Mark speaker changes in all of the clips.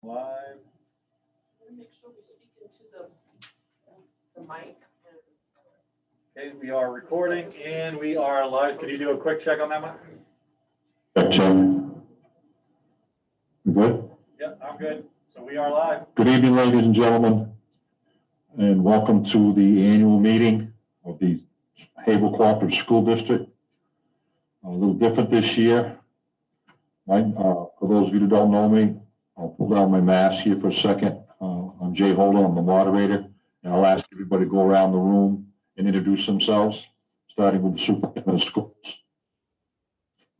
Speaker 1: Live.
Speaker 2: Make sure we speak into the mic.
Speaker 1: Okay, we are recording and we are live. Can you do a quick check on that one?
Speaker 3: Check. You good?
Speaker 1: Yeah, I'm good. So we are live.
Speaker 3: Good evening, ladies and gentlemen, and welcome to the annual meeting of the Havel Cooperative School District. A little different this year. For those of you who don't know me, I'll pull down my mask here for a second. I'm Jay Holden, I'm the moderator, and I'll ask everybody to go around the room and introduce themselves, starting with the superintendent of schools.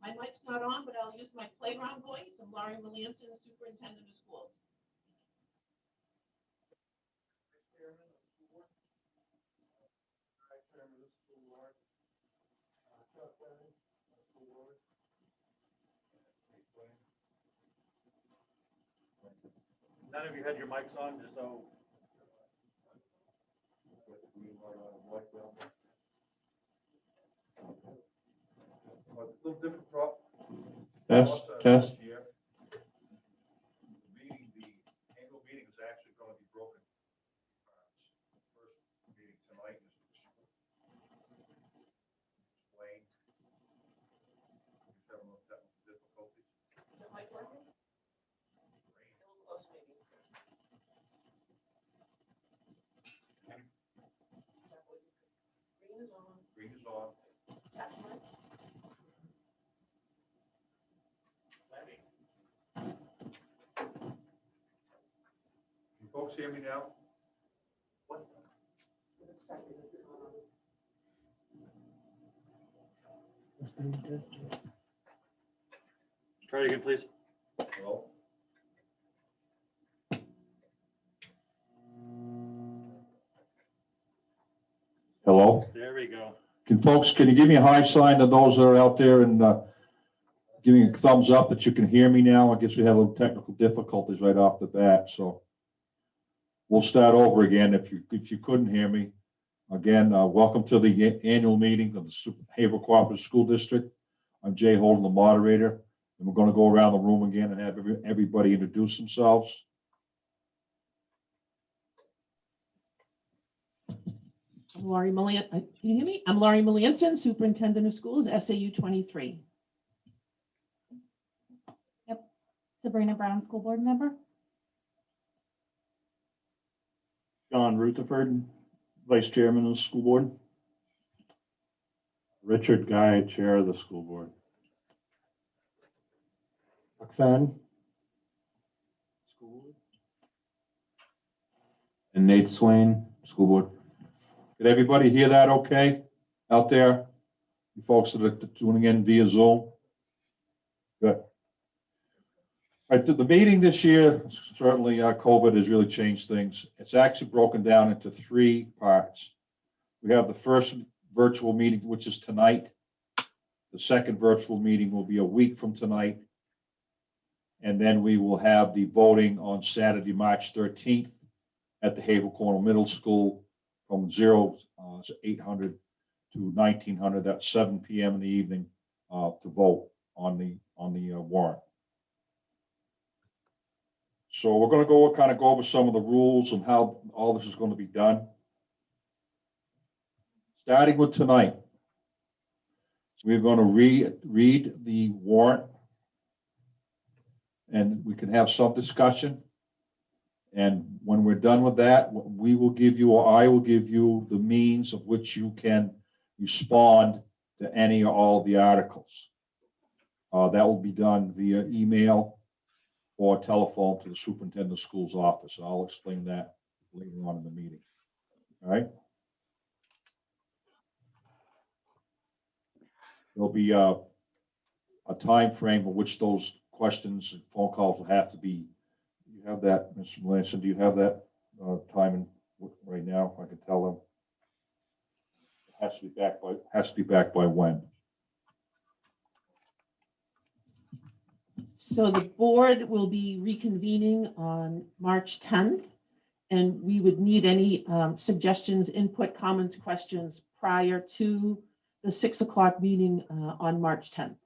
Speaker 2: My mic's not on, but I'll use my playground voice. I'm Laurie Melanson, superintendent of schools.
Speaker 1: None of you had your mics on, just so.
Speaker 4: A little different prop.
Speaker 3: Test, test.
Speaker 4: This year. The annual meeting is actually going to be broken into parts. The first meeting tonight is to explain. He's having a little technical difficulties.
Speaker 2: Is the mic working? A little close, maybe. Green is on.
Speaker 4: Green is on.
Speaker 2: Tap the mic.
Speaker 4: Can folks hear me now?
Speaker 2: I'm excited it's on.
Speaker 1: Try it again, please.
Speaker 4: Hello?
Speaker 3: Hello?
Speaker 1: There we go.
Speaker 3: Can you give me a high sign to those that are out there and give me a thumbs up that you can hear me now? I guess we have a little technical difficulties right off the bat, so we'll start over again if you couldn't hear me. Again, welcome to the annual meeting of the Haber Cooperative School District. I'm Jay Holden, the moderator, and we're going to go around the room again and have everybody introduce themselves.
Speaker 2: I'm Laurie Melanson. Can you hear me? I'm Laurie Melanson, superintendent of schools, SAU 23.
Speaker 5: Sabrina Brown, school board member.
Speaker 3: John Rutherford, vice chairman of the school board. Richard Guy, chair of the school board. Huck Fenn, school board. And Nate Swain, school board. Did everybody hear that okay out there? You folks that are tuning in via Zoom? Good. All right, the meeting this year, certainly COVID has really changed things. It's actually broken down into three parts. We have the first virtual meeting, which is tonight. The second virtual meeting will be a week from tonight. And then we will have the voting on Saturday, March 13th at the Havel Corner Middle School from 800 to 1900. That's 7 p.m. in the evening to vote on the warrant. So we're going to go over some of the rules and how all this is going to be done. Starting with tonight, we're going to read the warrant, and we can have some discussion. And when we're done with that, we will give you, or I will give you, the means of which you can respond to any or all of the articles. That will be done via email or telephone to the superintendent of schools office. I'll explain that later on in the meeting. All right. There'll be a time frame in which those questions and phone calls will have to be. You have that, Mr. Melanson? Do you have that time right now? I can tell them. It has to be back by when?
Speaker 2: So the board will be reconvening on March 10th, and we would need any suggestions, input, comments, questions prior to the 6 o'clock meeting on March 10th.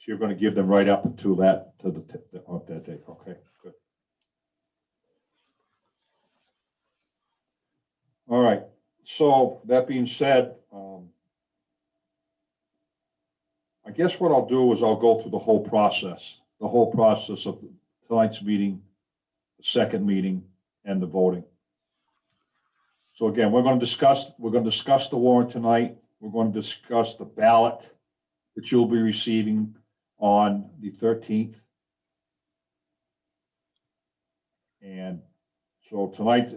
Speaker 3: you're going to give them right up to that, of that date. Okay, good. All right. So that being said, I guess what I'll do is I'll go through the whole process of tonight's meeting, the second meeting, and the voting. So again, we're going to discuss the warrant tonight. We're going to discuss the ballot that you'll be receiving on the 13th. And so tonight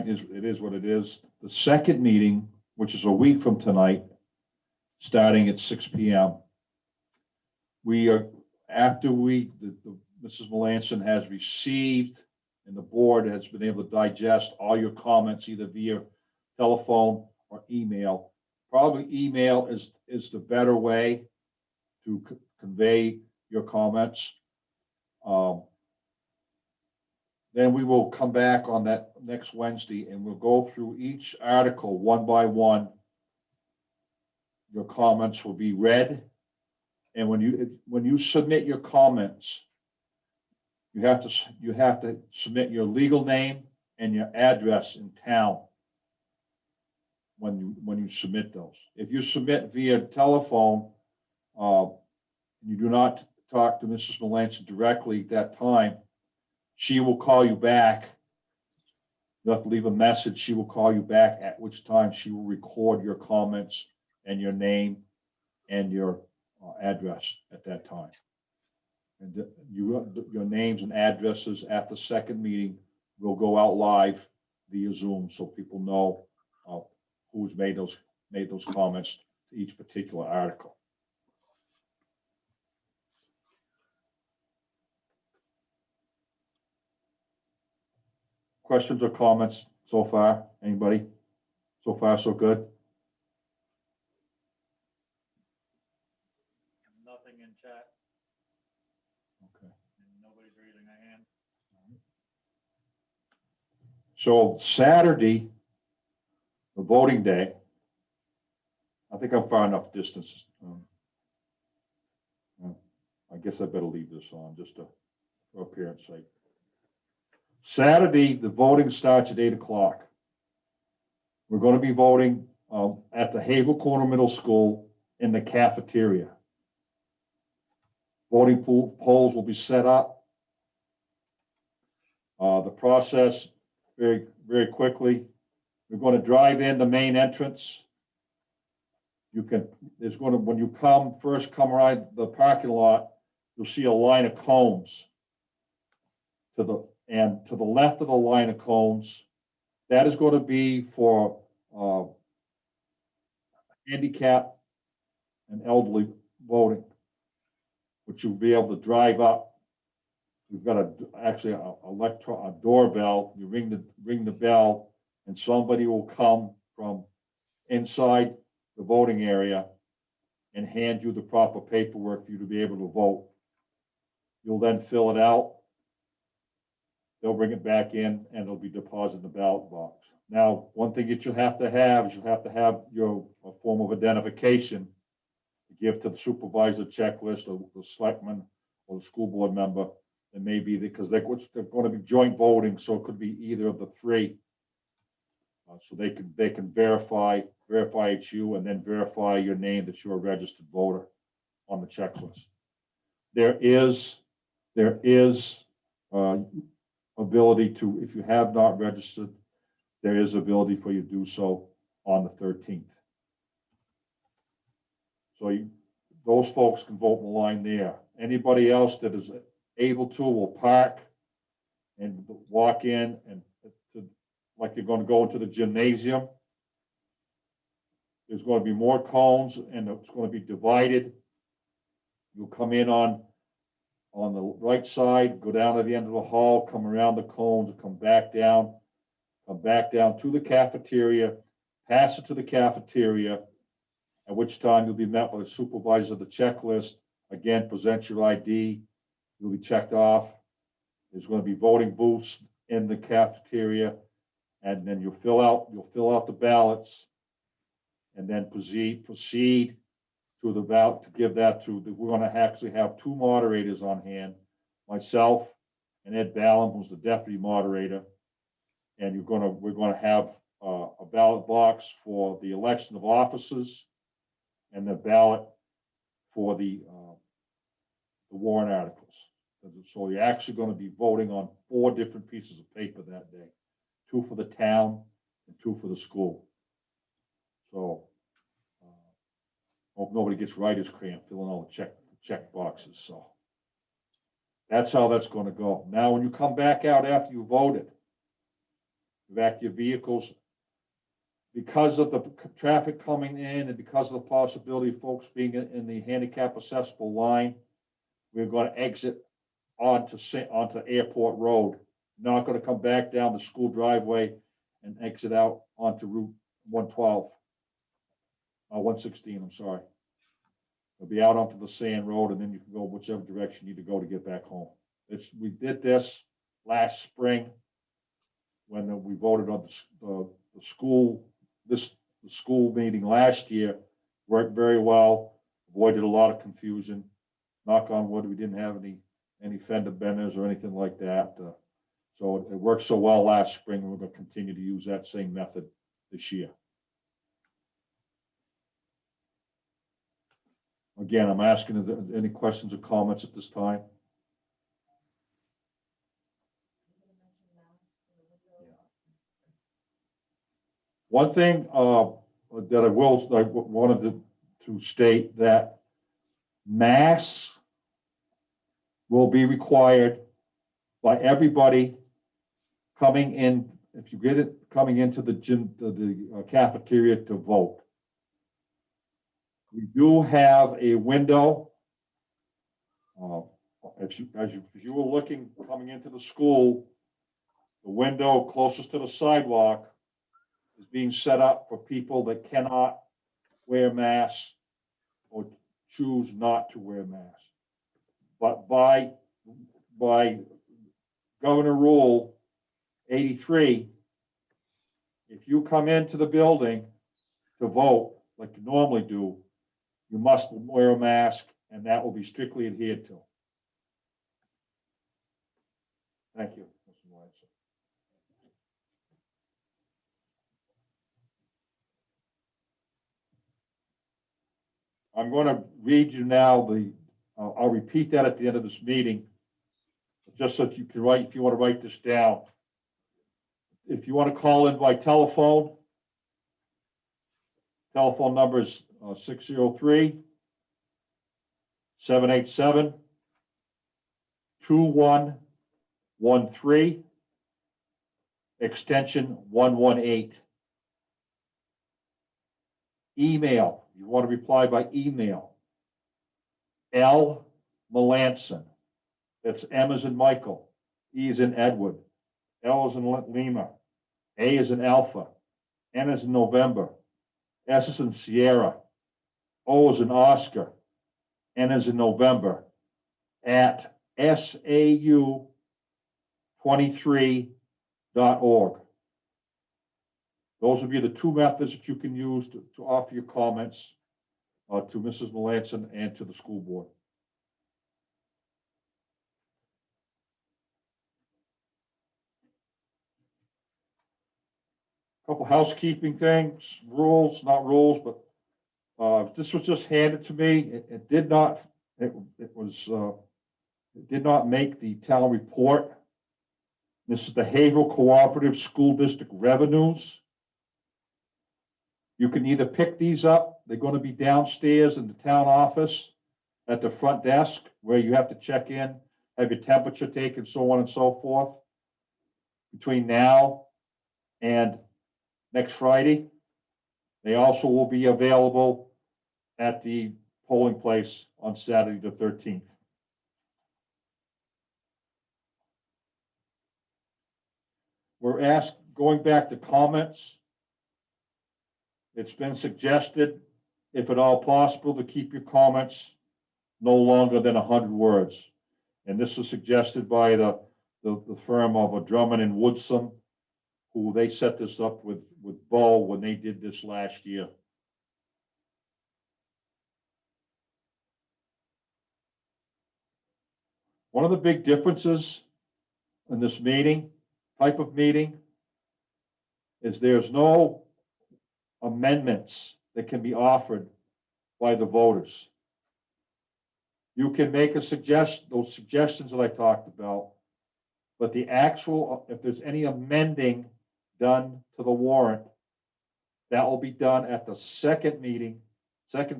Speaker 3: is what it is. The second meeting, which is a week from tonight, starting at 6 p.m. We are, after Mrs. Melanson has received and the board has been able to digest all your comments either via telephone or email. Probably email is the better way to convey your comments. Then we will come back on that next Wednesday and we'll go through each article one by one. Your comments will be read. And when you submit your comments, you have to submit your legal name and your address in town when you submit those. If you submit via telephone, you do not talk to Mrs. Melanson directly at that time, she will call you back. You have to leave a message. She will call you back, at which time she will record your comments and your name and your address at that time. And your names and addresses at the second meeting will go out live via Zoom so people know who's made those comments to each particular article. Questions or comments so far? Anybody? So far, so good?
Speaker 1: Nothing in chat.
Speaker 3: Okay.
Speaker 1: And nobody's raising a hand.
Speaker 3: So Saturday, the voting day, I think I'm far enough distance. I guess I better leave this on just for appearance sake. Saturday, the voting starts at 8 o'clock. We're going to be voting at the Havel Corner Middle School in the cafeteria. Voting polls will be set up. The process very, very quickly. We're going to drive in the main entrance. When you first come around the parking lot, you'll see a line of cones to the left of the line of cones. That is going to be for handicapped and elderly voting, which you'll be able to drive up. We've got a doorbell. You ring the bell, and somebody will come from inside the voting area and hand you the proper paperwork for you to be able to vote. You'll then fill it out. They'll bring it back in and it'll be deposited in the ballot box. Now, one thing that you have to have is your form of identification to give to the supervisor checklist or the selectman or the school board member. It may be because they're going to be joint voting, so it could be either of the three. So they can verify it's you and then verify your name that you're a registered voter on the checklist. There is ability to, if you have not registered, there is ability for you to do so on the 13th. So those folks can vote in the line there. Anybody else that is able to will park and walk in and like you're going to go into the gymnasium. There's going to be more cones and it's going to be divided. You'll come in on the right side, go down to the end of the hall, come around the cones, come back down to the cafeteria, pass it to the cafeteria, at which time you'll be met by the supervisor of the checklist. Again, present your ID. You'll be checked off. There's going to be voting booths in the cafeteria, and then you'll fill out the ballots, and then proceed to the ballot, to give that to, we're gonna actually have two moderators on hand, myself and Ed Ballum, who's the deputy moderator. And we're gonna have a ballot box for the election of officers and the ballot for the warrant articles. So you're actually gonna be voting on 4 different pieces of paper that day, 2 for the town and 2 for the school. So, hope nobody gets writer's cramp filling all the check boxes, so. That's how that's gonna go. Now, when you come back out after you voted, back to your vehicles, because of the traffic coming in and because of the possibility of folks being in the handicap accessible line, we're gonna exit onto Airport Road. Not gonna come back down the school driveway and exit out onto Route 112. 116, I'm sorry. We'll be out onto the sand road, and then you can go whichever direction you need to go to get back home. We did this last spring when we voted on the school, the school meeting last year. Worked very well, avoided a lot of confusion. Knock on wood, we didn't have any fender benders or anything like that. So it worked so well last spring, and we're going to continue to use that same method this year. Again, I'm asking, is there any questions or comments at this time? One thing that I wanted to state that masks will be required by everybody coming in, if you get it, coming into the gym, the cafeteria to vote. We do have a window. If you were looking coming into the school, the window closest to the sidewalk is being set up for people that cannot wear masks or choose not to wear masks. But by Governor Rule 83, if you come into the building to vote like you normally do, you must wear a mask, and that will be strictly adhered to. Thank you, Mr. Melanson. I'm going to read you now I'll repeat that at the end of this meeting, just so that you can write, if you want to write this down. If you want to call in by telephone number is 603-787-2113, extension 118. Email, you want to reply by email. L. Melanson, that's M as in Michael, E as in Edward, L as in Lima, A as in Alpha, N as in November, S as in Sierra, O as in Oscar, N as in November, at sau23.org. Those will be the 2 methods that you can use to offer your comments to Mrs. Melanson and to the school board. Couple housekeeping things, rules, not rules, but this was just handed to me. It did not make the town report. This is the Havel Cooperative School District revenues. You can either pick these up. They're going to be downstairs in the town office at the front desk where you have to check in, have your temperature taken, so on and so forth. Between now and next Friday, they also will be available at the polling place on Saturday the 13th. We're asked, going back to comments, it's been suggested, if at all possible, to keep your comments no longer than 100 words. And this was suggested by the firm of Drummond and Woodson, who they set this up with Bo when they did this last year. One of the big differences in this meeting, type of meeting, is there's no amendments that can be offered by the voters. You can make a those suggestions that I talked about, but the actual, if there's any amending done to the warrant, that will be done at the second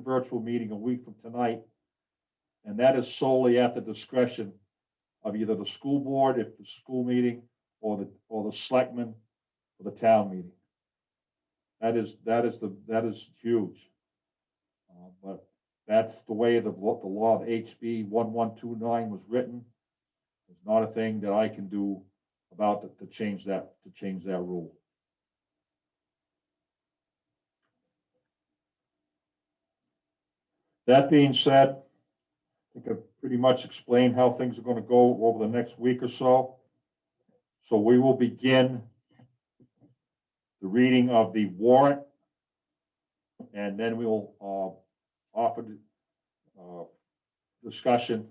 Speaker 3: virtual meeting a week from tonight. And that is solely at the discretion of either the school board, if the school meeting, or the selectmen for the town meeting. That is huge. But that's the way the law of HB 1129 was written. It's not a thing that I can do about it to change that rule. That being said, I think I've pretty much explained how things are going to go over the next week or so. So we will begin the reading of the warrant, and then we will offer discussion.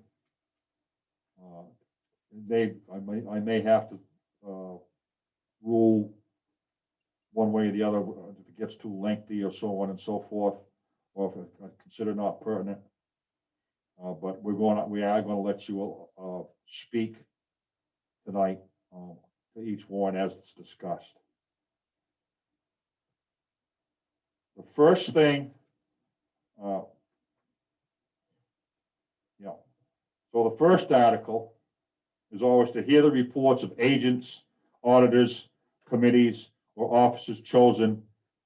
Speaker 3: I may have to rule one way or the other if it gets too lengthy or so on and so forth, or if I consider not pertinent. But we are going to let you speak tonight to each warrant as it's discussed. The first thing, so the first article is always to hear the reports of agents, auditors, committees, or officers chosen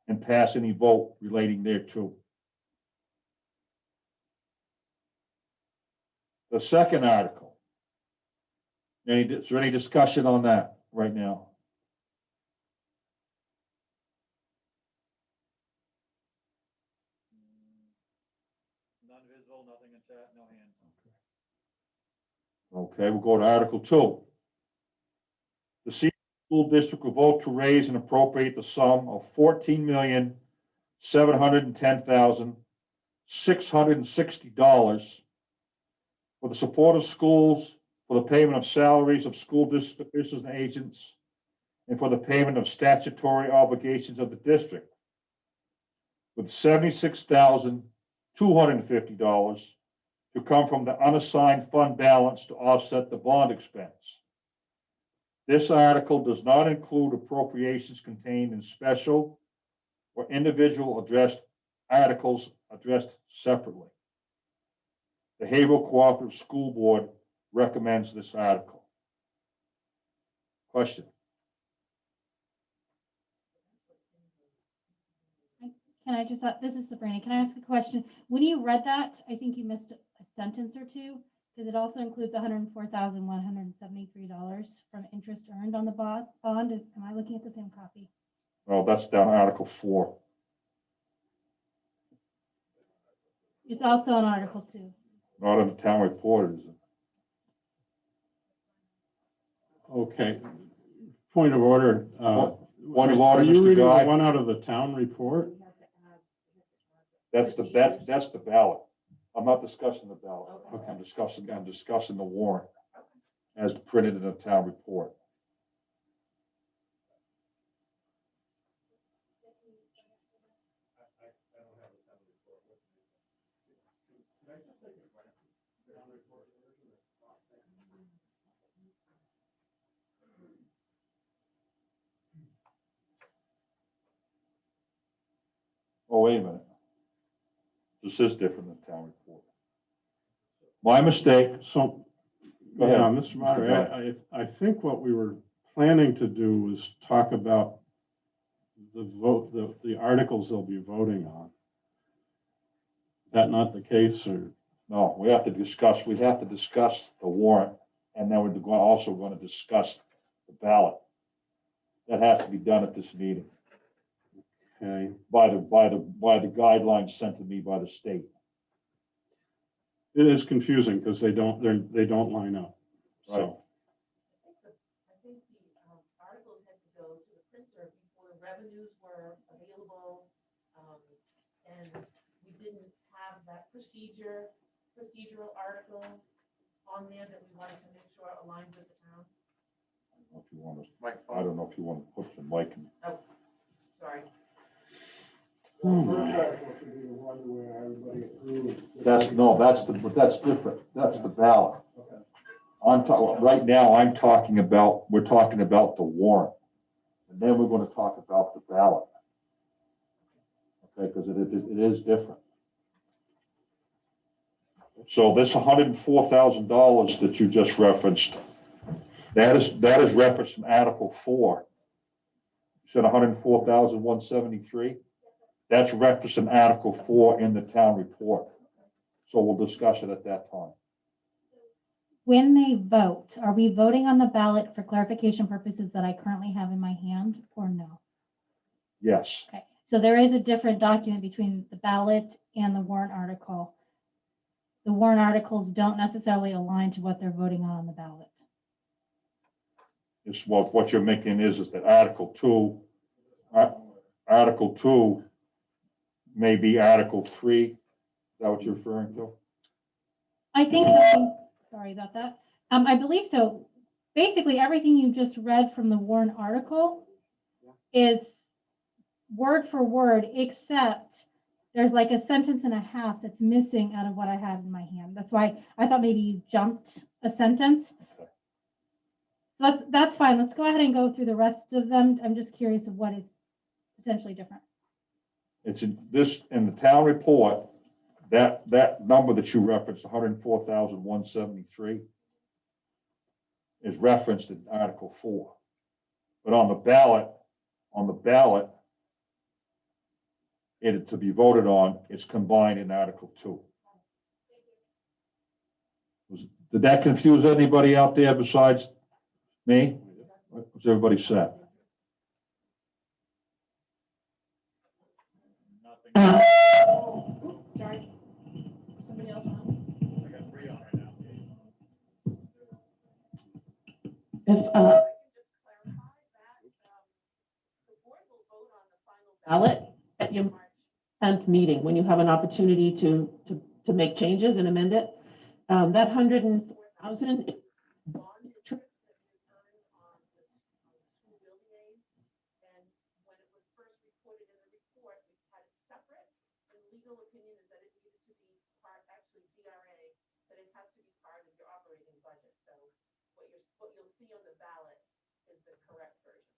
Speaker 3: and pass any vote relating thereto. The second article, is there any discussion on that right now?
Speaker 1: None visible, nothing in chat, no hands.
Speaker 3: Okay, we'll go to Article 2. The Seaton School District will vote to raise and appropriate the sum of $14,710,660 for the support of schools, for the payment of salaries of school district officials and agents, and for the payment of statutory obligations of the district, with $76,250 to come from the unassigned fund balance to offset the bond expense. This article does not include appropriations contained in special or individual addressed articles addressed separately. The Havel Cooperative School Board recommends this article. Question?
Speaker 5: Can I just, this is Sabrina, can I ask a question? When you read that, I think you missed a sentence or two, because it also includes $104,173 from interest earned on the bond. Am I looking at the same copy?
Speaker 3: Well, that's down Article 4.
Speaker 5: It's also on Article 2.
Speaker 3: Not in the town report, is it?
Speaker 6: Okay, point of order.
Speaker 3: Point of order,
Speaker 6: Are you
Speaker 3: Mr.
Speaker 6: reading
Speaker 3: Guy?
Speaker 6: the one out of the town report?
Speaker 3: That's the ballot. I'm not discussing the ballot.
Speaker 6: Okay.
Speaker 3: I'm discussing the warrant as printed in the town report. Oh, wait a minute. This is different than the town report. My mistake.
Speaker 6: So,
Speaker 3: Go ahead,
Speaker 6: yeah, Mr. Moderator, I think what we were planning to do was talk about the articles they'll be voting on. Is that not the case, or?
Speaker 3: No, we have to discuss the warrant, and then we're also going to discuss the ballot. That has to be done at this meeting.
Speaker 6: Okay.
Speaker 3: By the guidelines sent to me by the state.
Speaker 6: It is confusing because they don't line up.
Speaker 3: Right.
Speaker 6: So,
Speaker 2: I think the articles had to go to the printer before revenues were available. And we didn't have that procedural article on there that we wanted to make sure aligns with the town?
Speaker 3: If you want to, I
Speaker 1: Microphone.
Speaker 3: don't know if you want to put some mic in.
Speaker 2: Sorry.
Speaker 3: That's different. That's the ballot. Right now, we're talking about the warrant. And then we're going to talk about the ballot. Okay, because it is different. So this $104,000 that you just referenced, that is referenced in Article 4. You said 104,173? That's referenced in Article 4 in the town report. So we'll discuss it at that time.
Speaker 5: When they vote, are we voting on the ballot for clarification purposes that I currently have in my hand or no?
Speaker 3: Yes,
Speaker 5: Okay, so there is a different document between the ballot and the warrant article. The warrant articles don't necessarily align to what they're voting on the ballot.
Speaker 3: it's what you're making is that Article 2 may be Article 3. Is that what you're referring to?
Speaker 5: I think so. Sorry about that. I believe so. Basically, everything you just read from the warrant article is word for word, except there's like a sentence and a half that's missing out of what I had in my hand. That's why I thought maybe you jumped a sentence. So that's fine. Let's go ahead and go through the rest of them. I'm just curious of what is potentially different.
Speaker 3: It's in the town report, that number that you referenced, 104,173, is referenced in Article 4. But on the ballot, it to be voted on, it's combined in Article 2. Did that confuse anybody out there besides me? Was everybody set?
Speaker 1: Nothing.
Speaker 2: Sorry. Somebody else on?
Speaker 1: I got 3 on right now.
Speaker 2: If, I can just clarify that, the board will vote on the final ballot at your March 10th meeting, when you have an opportunity to make changes and amend it. That 104,000 is bond interest that we earned on the school building aid. And when it was first reported in the report, we had it separate. And legal opinion is that it needed to be part, actually DRA, that it has to be part of your operating budget. So what you'll see on the ballot is the correct version.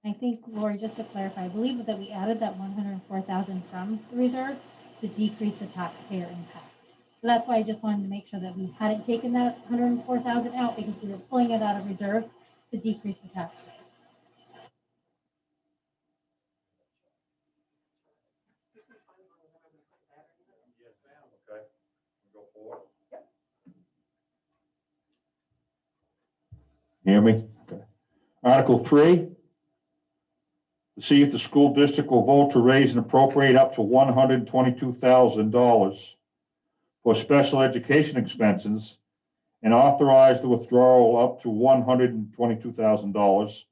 Speaker 5: I think, Lori, just to clarify, I believe that we added that 104,000 from the reserve to decrease the taxpayer impact. So that's why I just wanted to make sure that we hadn't taken that 104,000 out, because we were pulling it out of reserve to decrease the taxpayer.
Speaker 4: Yes, ma'am. Okay. We'll go forward.
Speaker 3: Hear me? Okay. Article 3, to see if the school district will vote to raise and appropriate up to $122,000 for special education expenses and authorize the withdrawal up to $122,000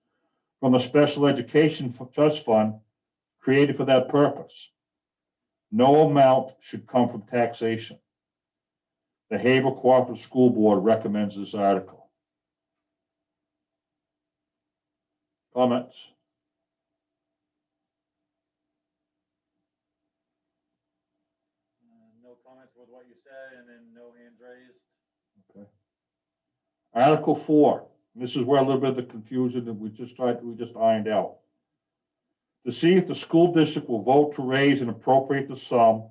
Speaker 3: from the Special Education Trust Fund created for that purpose. No amount should come from taxation. The Haber Cooperative School Board recommends this article. Comments?
Speaker 1: No comments with what you said, and then no hands raised.
Speaker 3: Okay. Article 4, this is where a little bit of the confusion that we just ironed out. To see if the school district will vote to raise and appropriate the sum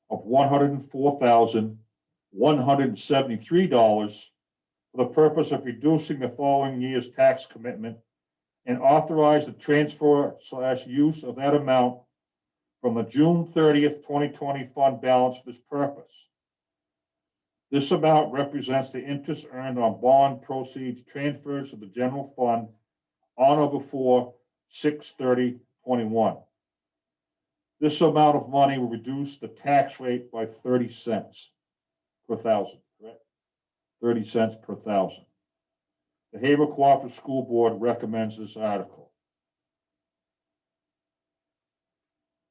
Speaker 3: of $104,173 for the purpose of reducing the following year's tax commitment and authorize the transfer/use of that amount from the June 30th, 2020 fund balance for this purpose. This amount represents the interest earned on bond proceeds transferred to the general fund on or before 6/30/21. This amount of money will reduce the tax rate by 30 cents per thousand, correct? 30 cents per thousand. The Havel Cooperative School Board recommends this article.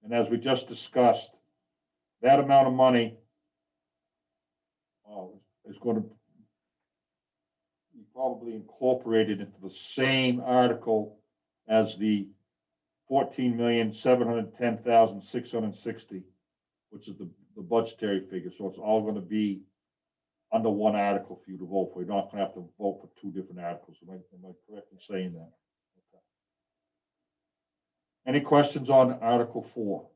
Speaker 3: And as we just discussed, that amount of money is going to be probably incorporated into the same article as the 14,710,660, which is the budgetary figure. So it's all going to be under one article for you to vote for. You're not going to have to vote for two different articles. Am I correct in saying that? Okay. Any questions on Article 4?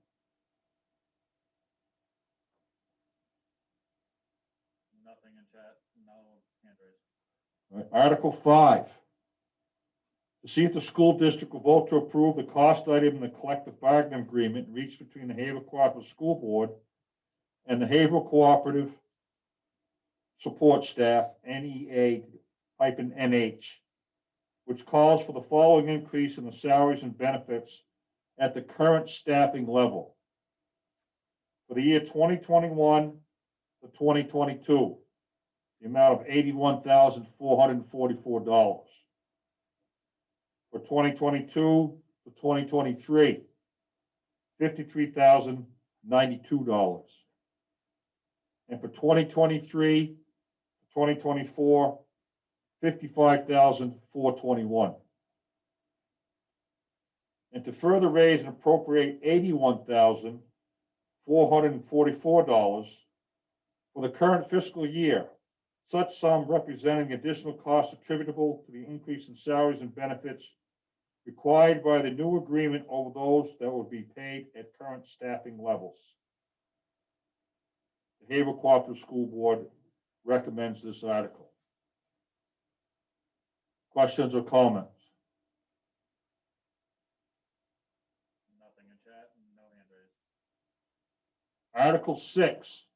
Speaker 1: Nothing in chat, no hand raised.
Speaker 3: All right, Article 5. To see if the school district will vote to approve the cost item in the collective bargaining agreement reached between the Havel Cooperative School Board and the Havel Cooperative Support Staff, NEA-NH, which calls for the following increase in the salaries and benefits at the current staffing level. For the year 2021 to 2022, the amount of $81,444. For 2022 to 2023, $53,092. And for 2023 to 2024, $55,421. And to further raise and appropriate $81,444 for the current fiscal year, such sum representing additional costs attributable to the increase in salaries and benefits required by the new agreement over those that will be paid at current staffing levels. The Havel Cooperative School Board recommends this article. Questions or comments?
Speaker 1: Nothing in chat, no hand raised.
Speaker 3: Article 6.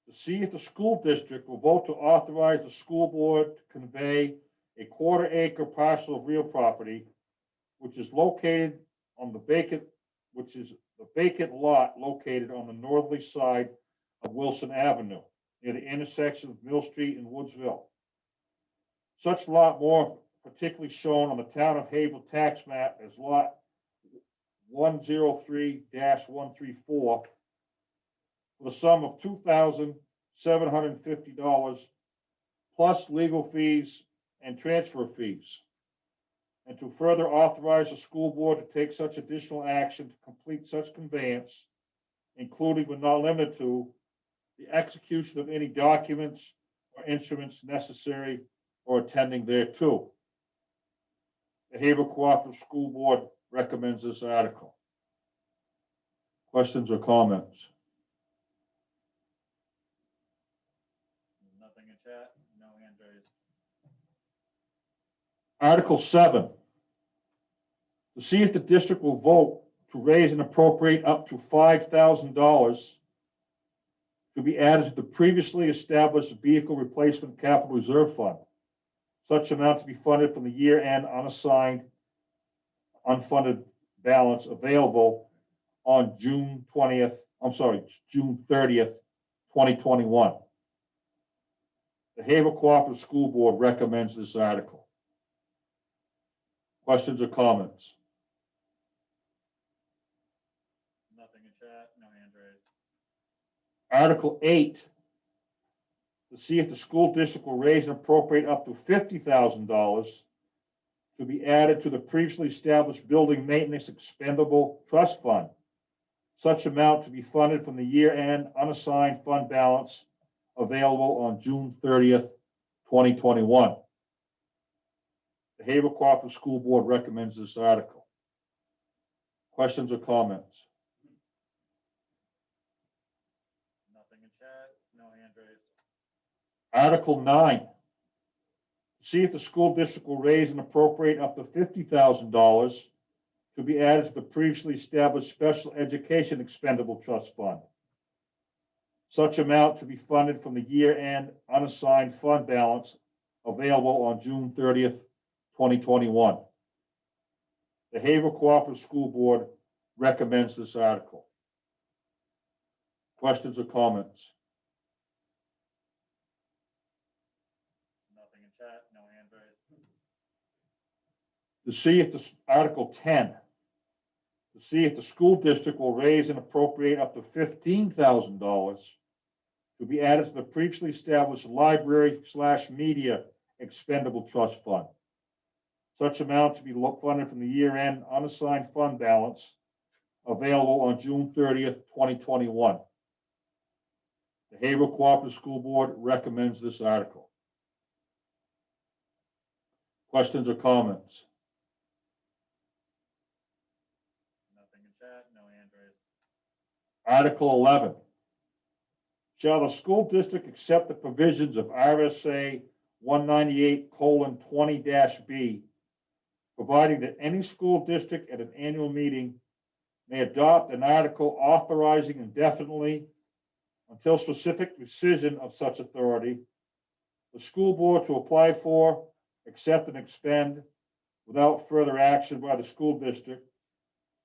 Speaker 3: To see if the school district will vote to authorize the school board to convey a quarter-acre parcel of real property, which is located on the vacant lot located on the northerly side of Wilson Avenue, near the intersection of Mill Street and Woodsville. Such lot more particularly shown on the town of Havel tax map as lot 103-134 for the sum of $2,750 plus legal fees and transfer fees, and to further authorize the school board to take such additional action to complete such conveyance, including but not limited to the execution of any documents or instruments necessary or attending thereto. The Haber Cooperative School Board recommends this article. Questions or comments?
Speaker 1: Nothing in chat, no hand raised.
Speaker 3: Article 7. To see if the district will vote to raise and appropriate up to $5,000 to be added to the previously established Vehicle Replacement Capital Reserve Fund. Such amount to be funded from the year-end unassigned unfunded balance available on June 30th, 2021. The Havel Cooperative School Board recommends this article. Questions or comments?
Speaker 1: Nothing in chat, no hand raised.
Speaker 3: Article 8. To see if the school district will raise and appropriate up to $50,000 to be added to the previously established Building Maintenance Expendable Trust Fund. Such amount to be funded from the year-end unassigned fund balance available on June 30th, 2021. The Havel Cooperative School Board recommends this article. Questions or comments?
Speaker 1: Nothing in chat, no hand raised.
Speaker 3: Article 9. To see if the school district will raise and appropriate up to $50,000 to be added to the previously established Special Education Expendable Trust Fund. Such amount to be funded from the year-end unassigned fund balance available on June 30th, 2021. The Havel Cooperative School Board recommends this article. Questions or comments?
Speaker 1: Nothing in chat, no hand raised.
Speaker 3: To see if the Article 10, to see if the school district will raise and appropriate up to $15,000 to be added to the previously established library/media expendable trust fund. Such amount to be funded from the year-end unassigned fund balance available on June 30th, 2021. The Havel Cooperative School Board recommends this article. Questions or comments?
Speaker 1: Nothing in chat, no hands raised.
Speaker 3: Article 11. Shall the school district accept the provisions of RSA 198:20-B, providing that any school district at an annual meeting may adopt an article authorizing indefinitely, until specific decision of such authority, the school board to apply for, accept, and expend, without further action by the school district,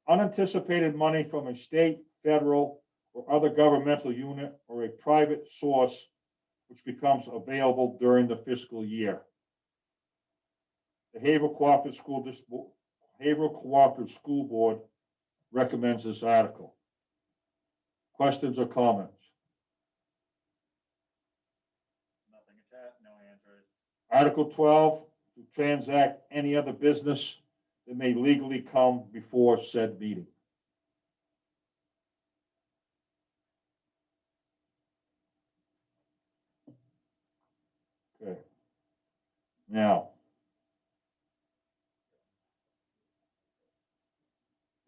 Speaker 3: unanticipated money from a state, federal, or other governmental unit or a private source which becomes available during the fiscal year. The Havel Cooperative School Board recommends this article. Questions or comments?
Speaker 1: Nothing in chat, no hands raised.
Speaker 3: Article 12, to transact any other business that may legally come before said meeting. Okay. Now,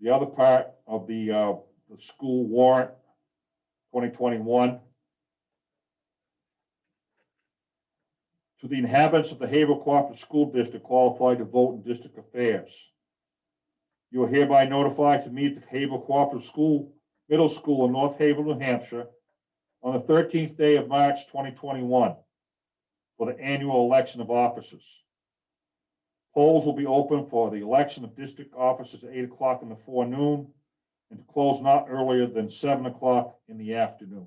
Speaker 3: the other part of the school warrant 2021. To the inhabitants of the Havel Cooperative School District qualified to vote in district affairs. You are hereby notified to meet the Havel Cooperative Middle School in North Havel, New Hampshire, on the 13th day of March 2021 for the annual election of officers. Polls will be open for the election of district officers at 8 o'clock in the forenoon and to close not earlier than 7 o'clock in the afternoon.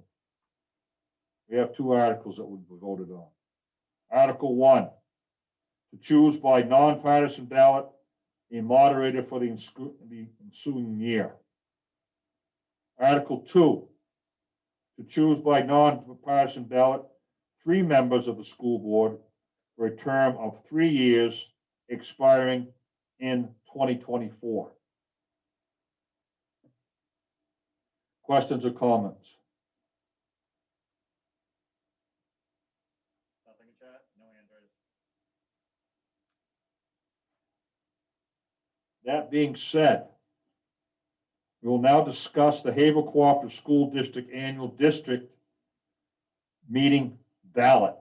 Speaker 3: We have two articles that will be voted on. Article 1, to choose by nonpartisan ballot a moderator for the ensuing year. Article 2, to choose by nonpartisan ballot 3 members of the school board for a term of 3 years expiring in 2024. Questions or comments?
Speaker 1: Nothing in chat, no hands raised.
Speaker 3: That being said, we will now discuss the Havel Cooperative School District Annual District Meeting ballot.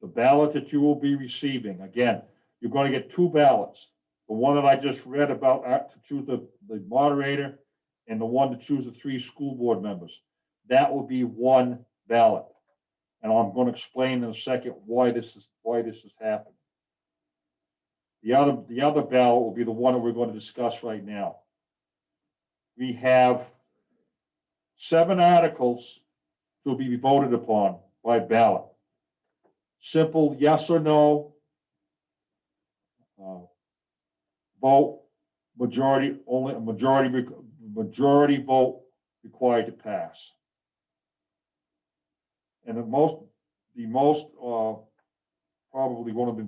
Speaker 3: The ballot that you will be receiving, again, you're going to get 2 ballots. The one that I just read about to choose the moderator and the one to choose the 3 school board members. That will be 1 ballot. And I'm going to explain in a second why this is happening. The other ballot will be the one that we're going to discuss right now. We have 7 articles to be voted upon by ballot. Simple yes or no vote, majority only, a majority vote required to pass. And probably one of the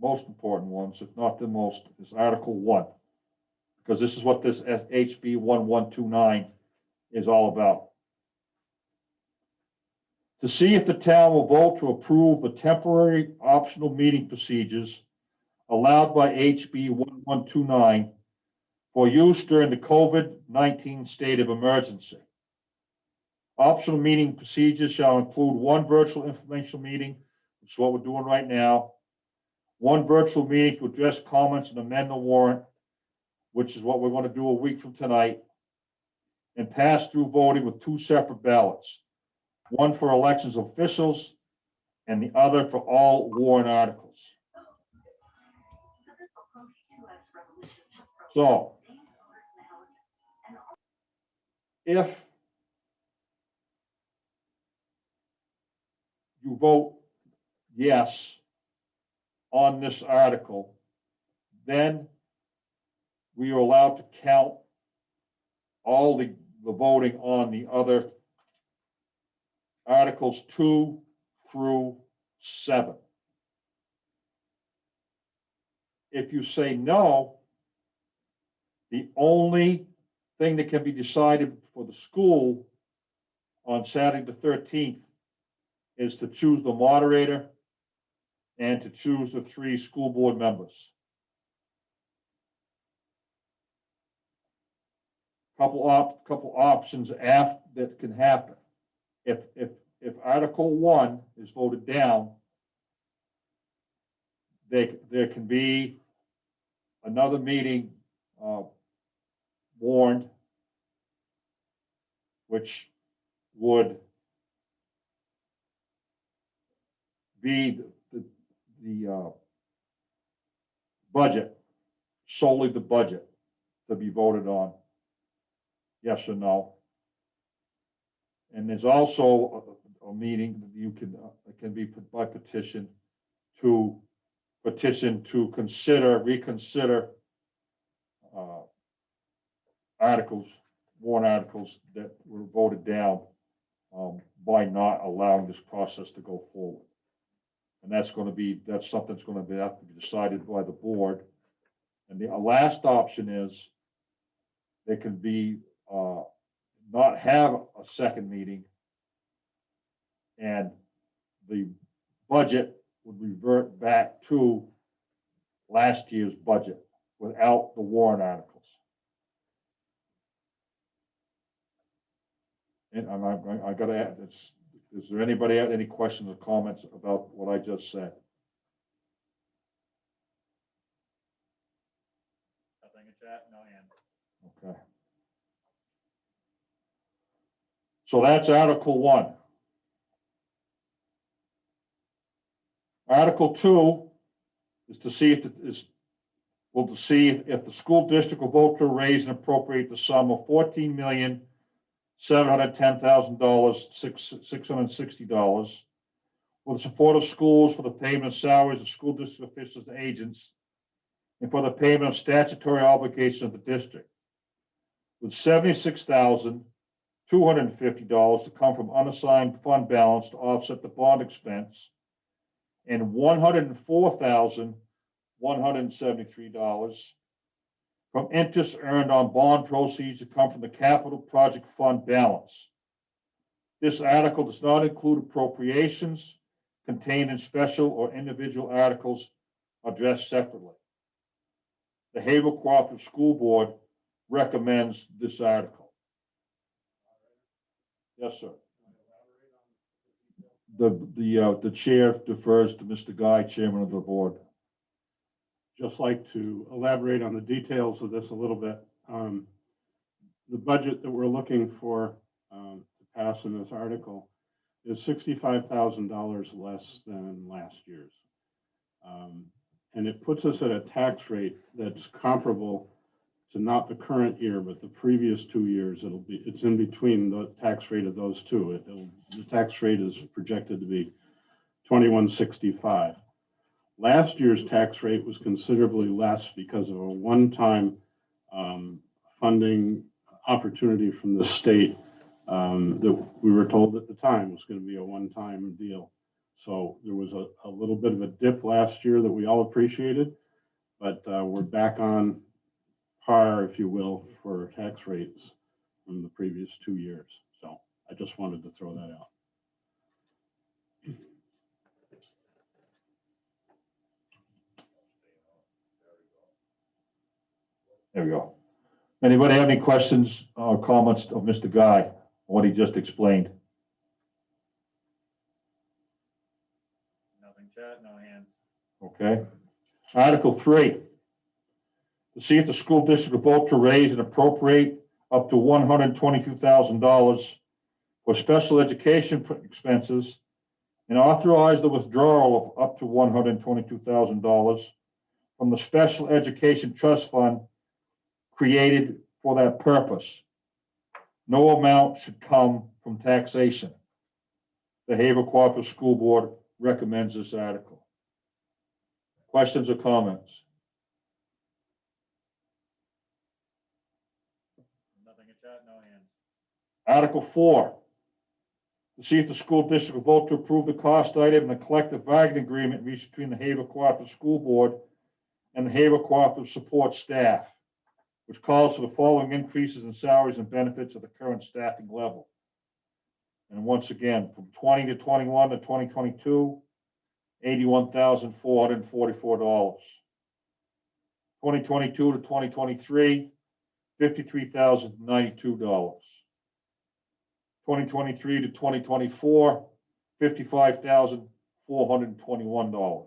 Speaker 3: most important ones, if not the most, is Article 1, because this is what this HB 1129 is all about. To see if the town will vote to approve the temporary optional meeting procedures allowed by HB 1129 for use during the COVID-19 state of emergency. Optional meeting procedures shall include 1 virtual informational meeting, which is what we're doing right now, 1 virtual meeting to address comments and amend the warrant, which is what we're going to do a week from tonight, and pass through voting with 2 separate ballots, 1 for elections of officials and the other for all warrant articles. So, if you vote yes on this article, then we are allowed to count all the voting on the other Articles 2 through 7. If you say no, the only thing that can be decided for the school on Saturday the 13th is to choose the moderator and to choose the 3 school board members. Couple options that can happen. If Article 1 is voted down, there can be another meeting warned, which would be the budget, solely the budget to be voted on, yes or no. And there's also a meeting that you can, it can be put by petition to reconsider articles, warrant articles that were voted down by not allowing this process to go forward. And that's something that's going to have to be decided by the board. And the last option is there can be not have a second meeting, and the budget would revert back to last year's budget without the warrant articles. And I got to add, is there anybody have any questions or comments about what I just said?
Speaker 1: Nothing in chat, no hands.
Speaker 3: Okay. So that's Article 1. Article 2 is to see if the school district will vote to raise and appropriate the sum of $14,710,660 for the support of schools for the payment of salaries of school district officials and agents and for the payment of statutory obligations of the district, with $76,250 to come from unassigned fund balance to offset the bond expense, and $104,173 from interest earned on bond proceeds to come from the capital project fund balance. This article does not include appropriations contained in special or individual articles addressed separately. The Havel Cooperative School Board recommends this article. Yes, sir. The chair defers to Mr. Guy, chairman of the board.
Speaker 6: Just like to elaborate on the details of this a little bit. The budget that we're looking for to pass in this article is $65,000 less than last year's. And it puts us at a tax rate that's comparable to not the current year, but the previous 2 years. It's in between the tax rate of those two. The tax rate is projected to be 2165. Last year's tax rate was considerably less because of a one-time funding opportunity from the state that we were told at the time was going to be a one-time deal. So there was a little bit of a dip last year that we all appreciated, but we're back on par, if you will, for tax rates from the previous 2 years. So I just wanted to throw that out.
Speaker 3: There we go. Anybody have any questions or comments of Mr. Guy, what he just explained?
Speaker 1: Nothing chat, no hands.
Speaker 3: Okay. Article 3, to see if the school district will vote to raise and appropriate up to $122,000 for special education expenses and authorize the withdrawal of up to $122,000 from the Special Education Trust Fund created for that purpose. No amount should come from taxation. The Haber Cooperative School Board recommends this article. Questions or comments?
Speaker 1: Nothing in chat, no hands.
Speaker 3: Article 4, To see if the school district will vote to approve the cost item and the collective bargaining agreement reached between the Havel Cooperative School Board and the Havel Cooperative support staff, which calls for the following increases in salaries and benefits at the current staffing level. And once again, from 20 to 21 to 2022, $81,444. 2022 to 2023, $53,092. 2023 to 2024, $55,421.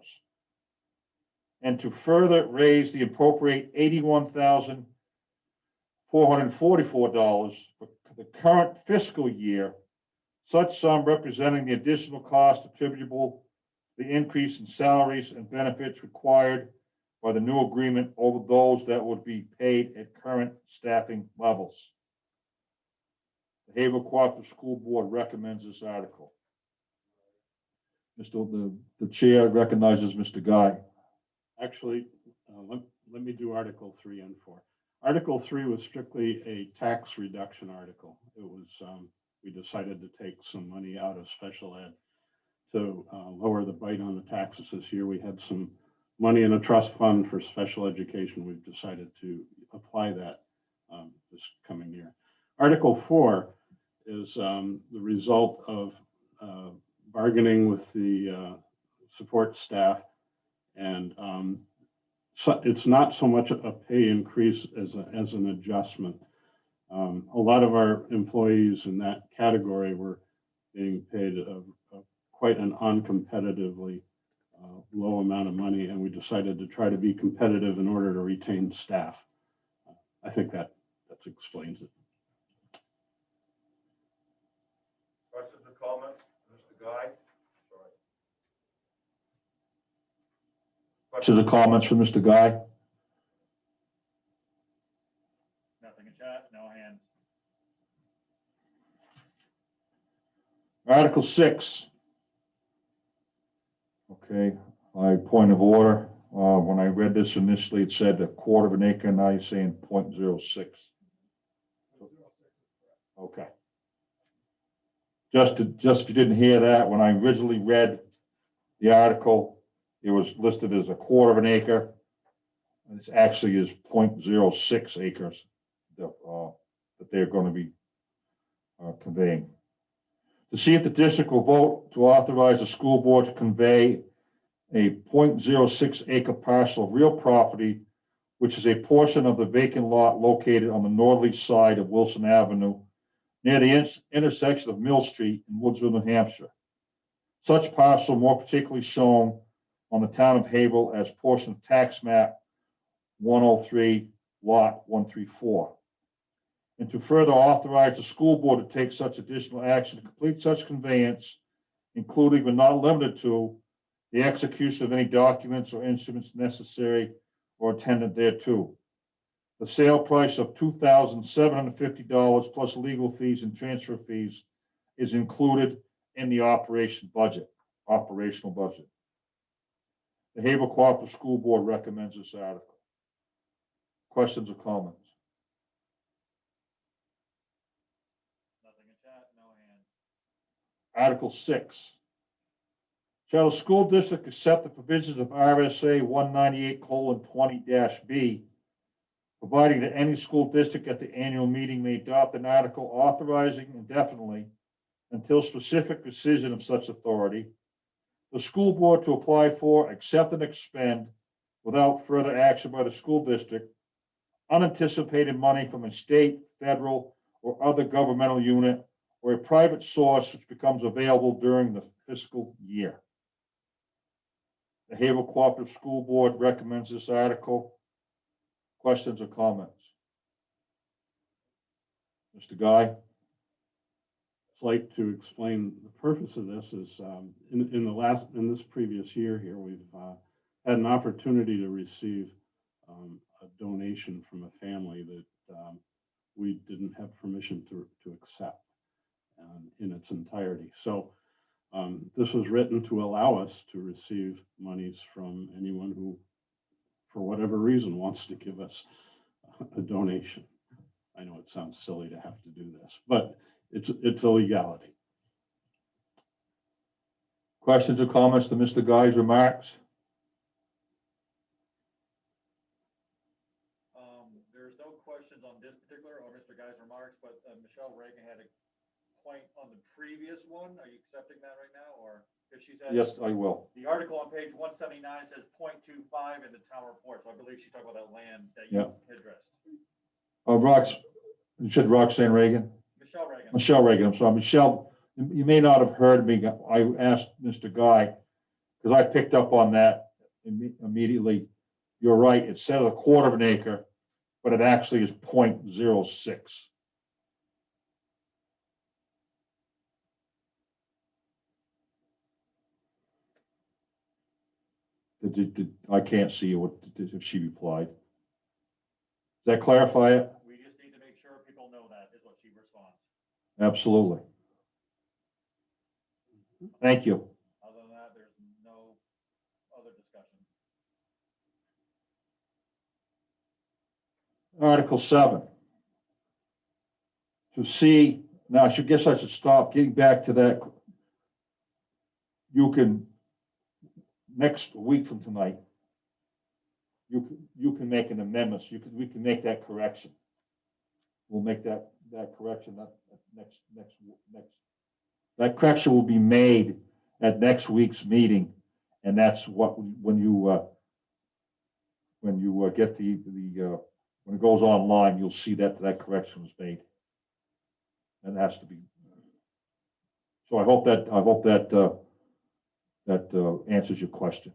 Speaker 3: And to further raise the appropriate $81,444 for the current fiscal year, such sum representing the additional cost attributable to the increase in salaries and benefits required by the new agreement over those that would be paid at current staffing levels. The Havel Cooperative School Board recommends this article. The chair recognizes Mr. Guy.
Speaker 6: Actually, let me do Article 3 and 4. Article 3 was strictly a tax reduction article. It was, we decided to take some money out of special ed to lower the bite on the taxes this year. We had some money in a trust fund for special education. We've decided to apply that this coming year. Article 4 is the result of bargaining with the support staff, and so it's not so much a pay increase as an adjustment. A lot of our employees in that category were being paid quite an uncompetitively low amount of money, and we decided to try to be competitive in order to retain staff. I think that explains it.
Speaker 4: Questions or comments, Mr. Guy? Sorry.
Speaker 3: Questions or comments from Mr. Guy?
Speaker 1: Nothing in chat, no hands.
Speaker 3: Article 6. Okay, my point of order. When I read this initially, it said a quarter of an acre. Now you're saying 0.06. Okay. Just if you didn't hear that, when I originally read the article, it was listed as a quarter of an acre. And it actually is 0.06 acres that they're going to be conveying. To see if the district will vote to authorize the school board to convey a 0.06 acre parcel of real property, which is a portion of the vacant lot located on the northerly side of Wilson Avenue, near the intersection of Mill Street in Woodsville, New Hampshire. Such parcel more particularly shown on the town of Havel as portion of tax map 103, lot 134. And to further authorize the school board to take such additional action to complete such conveyance, including but not limited to the execution of any documents or instruments necessary or attendant thereto. The sale price of $2,750 plus legal fees and transfer fees is included in the operational budget. The Havel Cooperative School Board recommends this article. Questions or comments?
Speaker 1: Nothing in chat, no hands.
Speaker 3: Article 6. Shall the school district accept the provisions of RSA 198:20-B, providing that any school district at the annual meeting may adopt an article authorizing indefinitely, until specific decision of such authority, the school board to apply for, accept, and expend, without further action by the school district, unanticipated money from a state, federal, or other governmental unit or a private source which becomes available during the fiscal year. The Havel Cooperative School Board recommends this article. Questions or comments? Mr. Guy?
Speaker 6: I'd like to explain the purpose of this is in this previous year here, we've had an opportunity to receive a donation from a family that we didn't have permission to accept in its entirety. So this was written to allow us to receive monies from anyone who, for whatever reason, wants to give us a donation. I know it sounds silly to have to do this, but it's a legality.
Speaker 3: Questions or comments to Mr. Guy's remarks?
Speaker 1: There's no questions on this particular or Mr. Guy's remarks, but Michelle Reagan had a point on the previous one. Are you accepting that right now, or if she said?
Speaker 3: Yes, I will.
Speaker 1: The article on page 179 says 0.25 in the town report, so I believe she's talking about that land that you addressed.
Speaker 3: You said Roxanne Reagan?
Speaker 1: Michelle Reagan.
Speaker 3: Michelle Reagan, I'm sorry. Michelle, you may not have heard me. I asked Mr. Guy, because I picked up on that immediately. You're right. It says a quarter of an acre, but it actually is 0.06. I can't see if she replied. Does that clarify it?
Speaker 1: We just need to make sure people know that is what she responds.
Speaker 3: Absolutely. Thank you.
Speaker 1: Other than that, there's no other discussion.
Speaker 3: Article 7. To see, now I guess I should stop getting back to that. You can, next week from tonight, you can make an amendment. We can make that correction. We'll make that correction that correction will be made at next week's meeting, and that's what when you get when it goes online, you'll see that correction was made. And it has to be. So I hope that answers your question.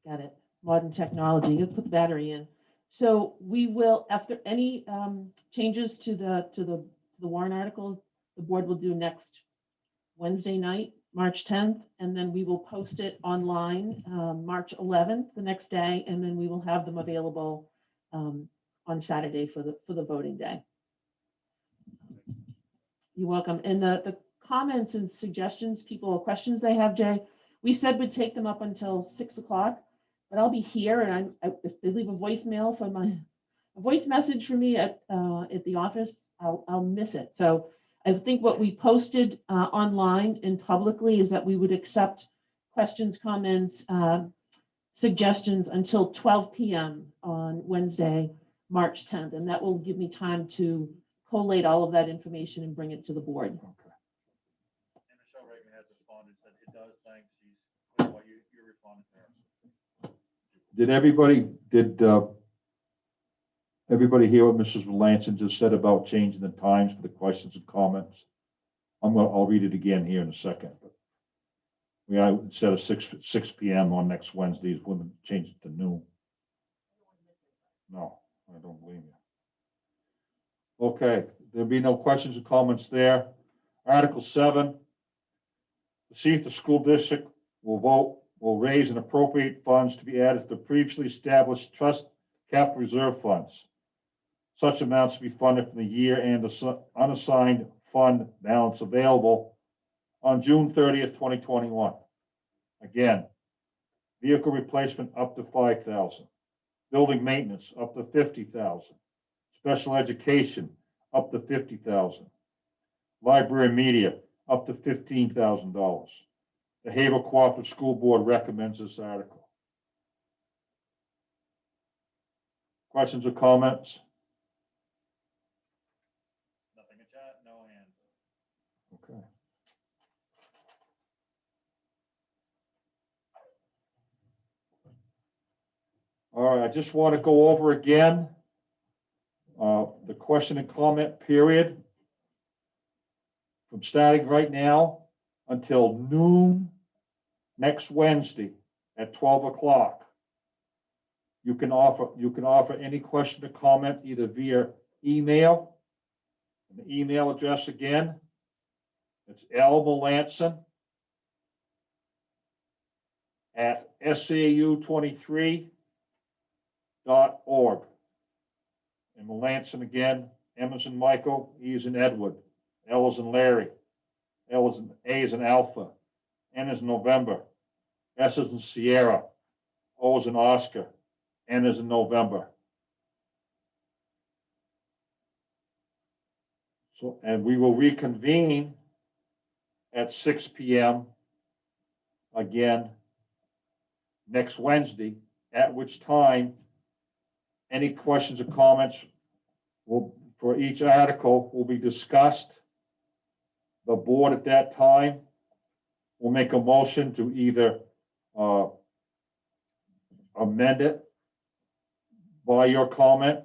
Speaker 2: Got it. Modern technology. You put the battery in. So we will, after any changes to the warrant articles, the board will do next Wednesday night, March 10th, and then we will post it online March 11th, the next day, and then we will have them available on Saturday for the voting day. You're welcome. And the comments and suggestions, people, questions they have, Jay, we said we'd take them up until 6 o'clock. But I'll be here, and if they leave a voicemail for a voice message for me at the office, I'll miss it. So I think what we posted online and publicly is that we would accept questions, comments, suggestions until 12 p.m. on Wednesday, March 10th, and that will give me time to collate all of that information and bring it to the board.
Speaker 3: Okay.
Speaker 1: And Michelle Reagan has responded, said it does, thanks. She's what you responded to her.
Speaker 3: Did everybody hear what Mrs. Melanson just said about changing the times for the questions and comments? I'll read it again here in a second. But instead of 6 p.m. on next Wednesday, women change it to noon. No, I don't blame you. Okay, there'll be no questions or comments there. Article 7, to see if the school district will raise and appropriate funds to be added to the previously established trust capital reserve funds. Such amounts to be funded from the year and unassigned fund balance available on June 30th, 2021. Again, vehicle replacement up to $5,000, building maintenance up to $50,000, special education up to $50,000, library media up to $15,000. The Havel Cooperative School Board recommends this article. Questions or comments?
Speaker 1: Nothing in chat, no hands.
Speaker 3: Okay. All right, I just want to go over again the question and comment period from starting right now until noon next Wednesday at 12 o'clock. You can offer any question or comment either via email. And the email address again, it's lmelanson@sau23.org. And Melanson again, M as in Michael, E as in Edward, L as in Larry, A as in Alpha, N is November. S is in Sierra. O is in Oscar. N is in November. So, and we will reconvene at 6 p.m. again next Wednesday, at which time any questions or comments will, for each article, will be discussed. The board at that time will make a motion to either amend it by your comment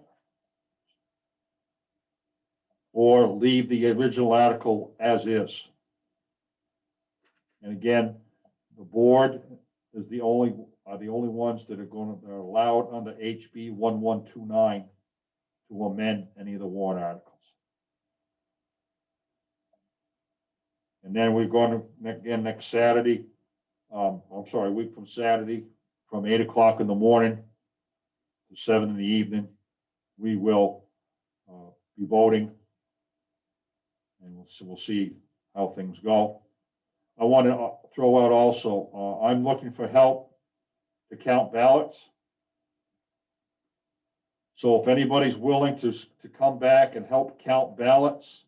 Speaker 3: or leave the original article as is. And again, the board is are the only ones that are allowed under HB 1129 to amend any of the warrant articles. And then we're going to, again, next Saturday, a week from Saturday, from 8 o'clock in the morning to 7 in the evening, we will be voting, and we'll see how things go. I want to throw out also, I'm looking for help to count ballots. So if anybody's willing to come back and help count ballots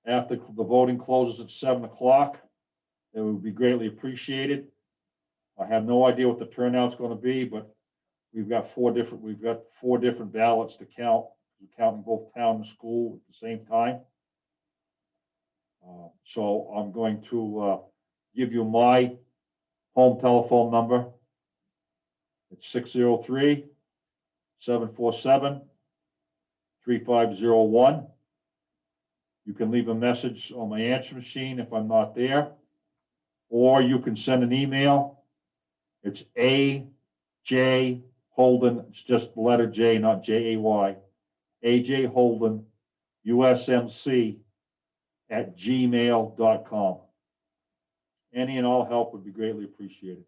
Speaker 3: after the voting closes at 7 o'clock, it would be greatly appreciated. I have no idea what the turnout's going to be, but we've got four different ballots to count. We're counting both town and school at the same time. So I'm going to give you my home telephone number. It's 603-747-3501. You can leave a message on my answer machine if I'm not there, or you can send an email. It's AJ Holden. It's just the letter J, not J-A-Y. AJ Holden, USMC @gmail.com. Any and all help would be greatly appreciated.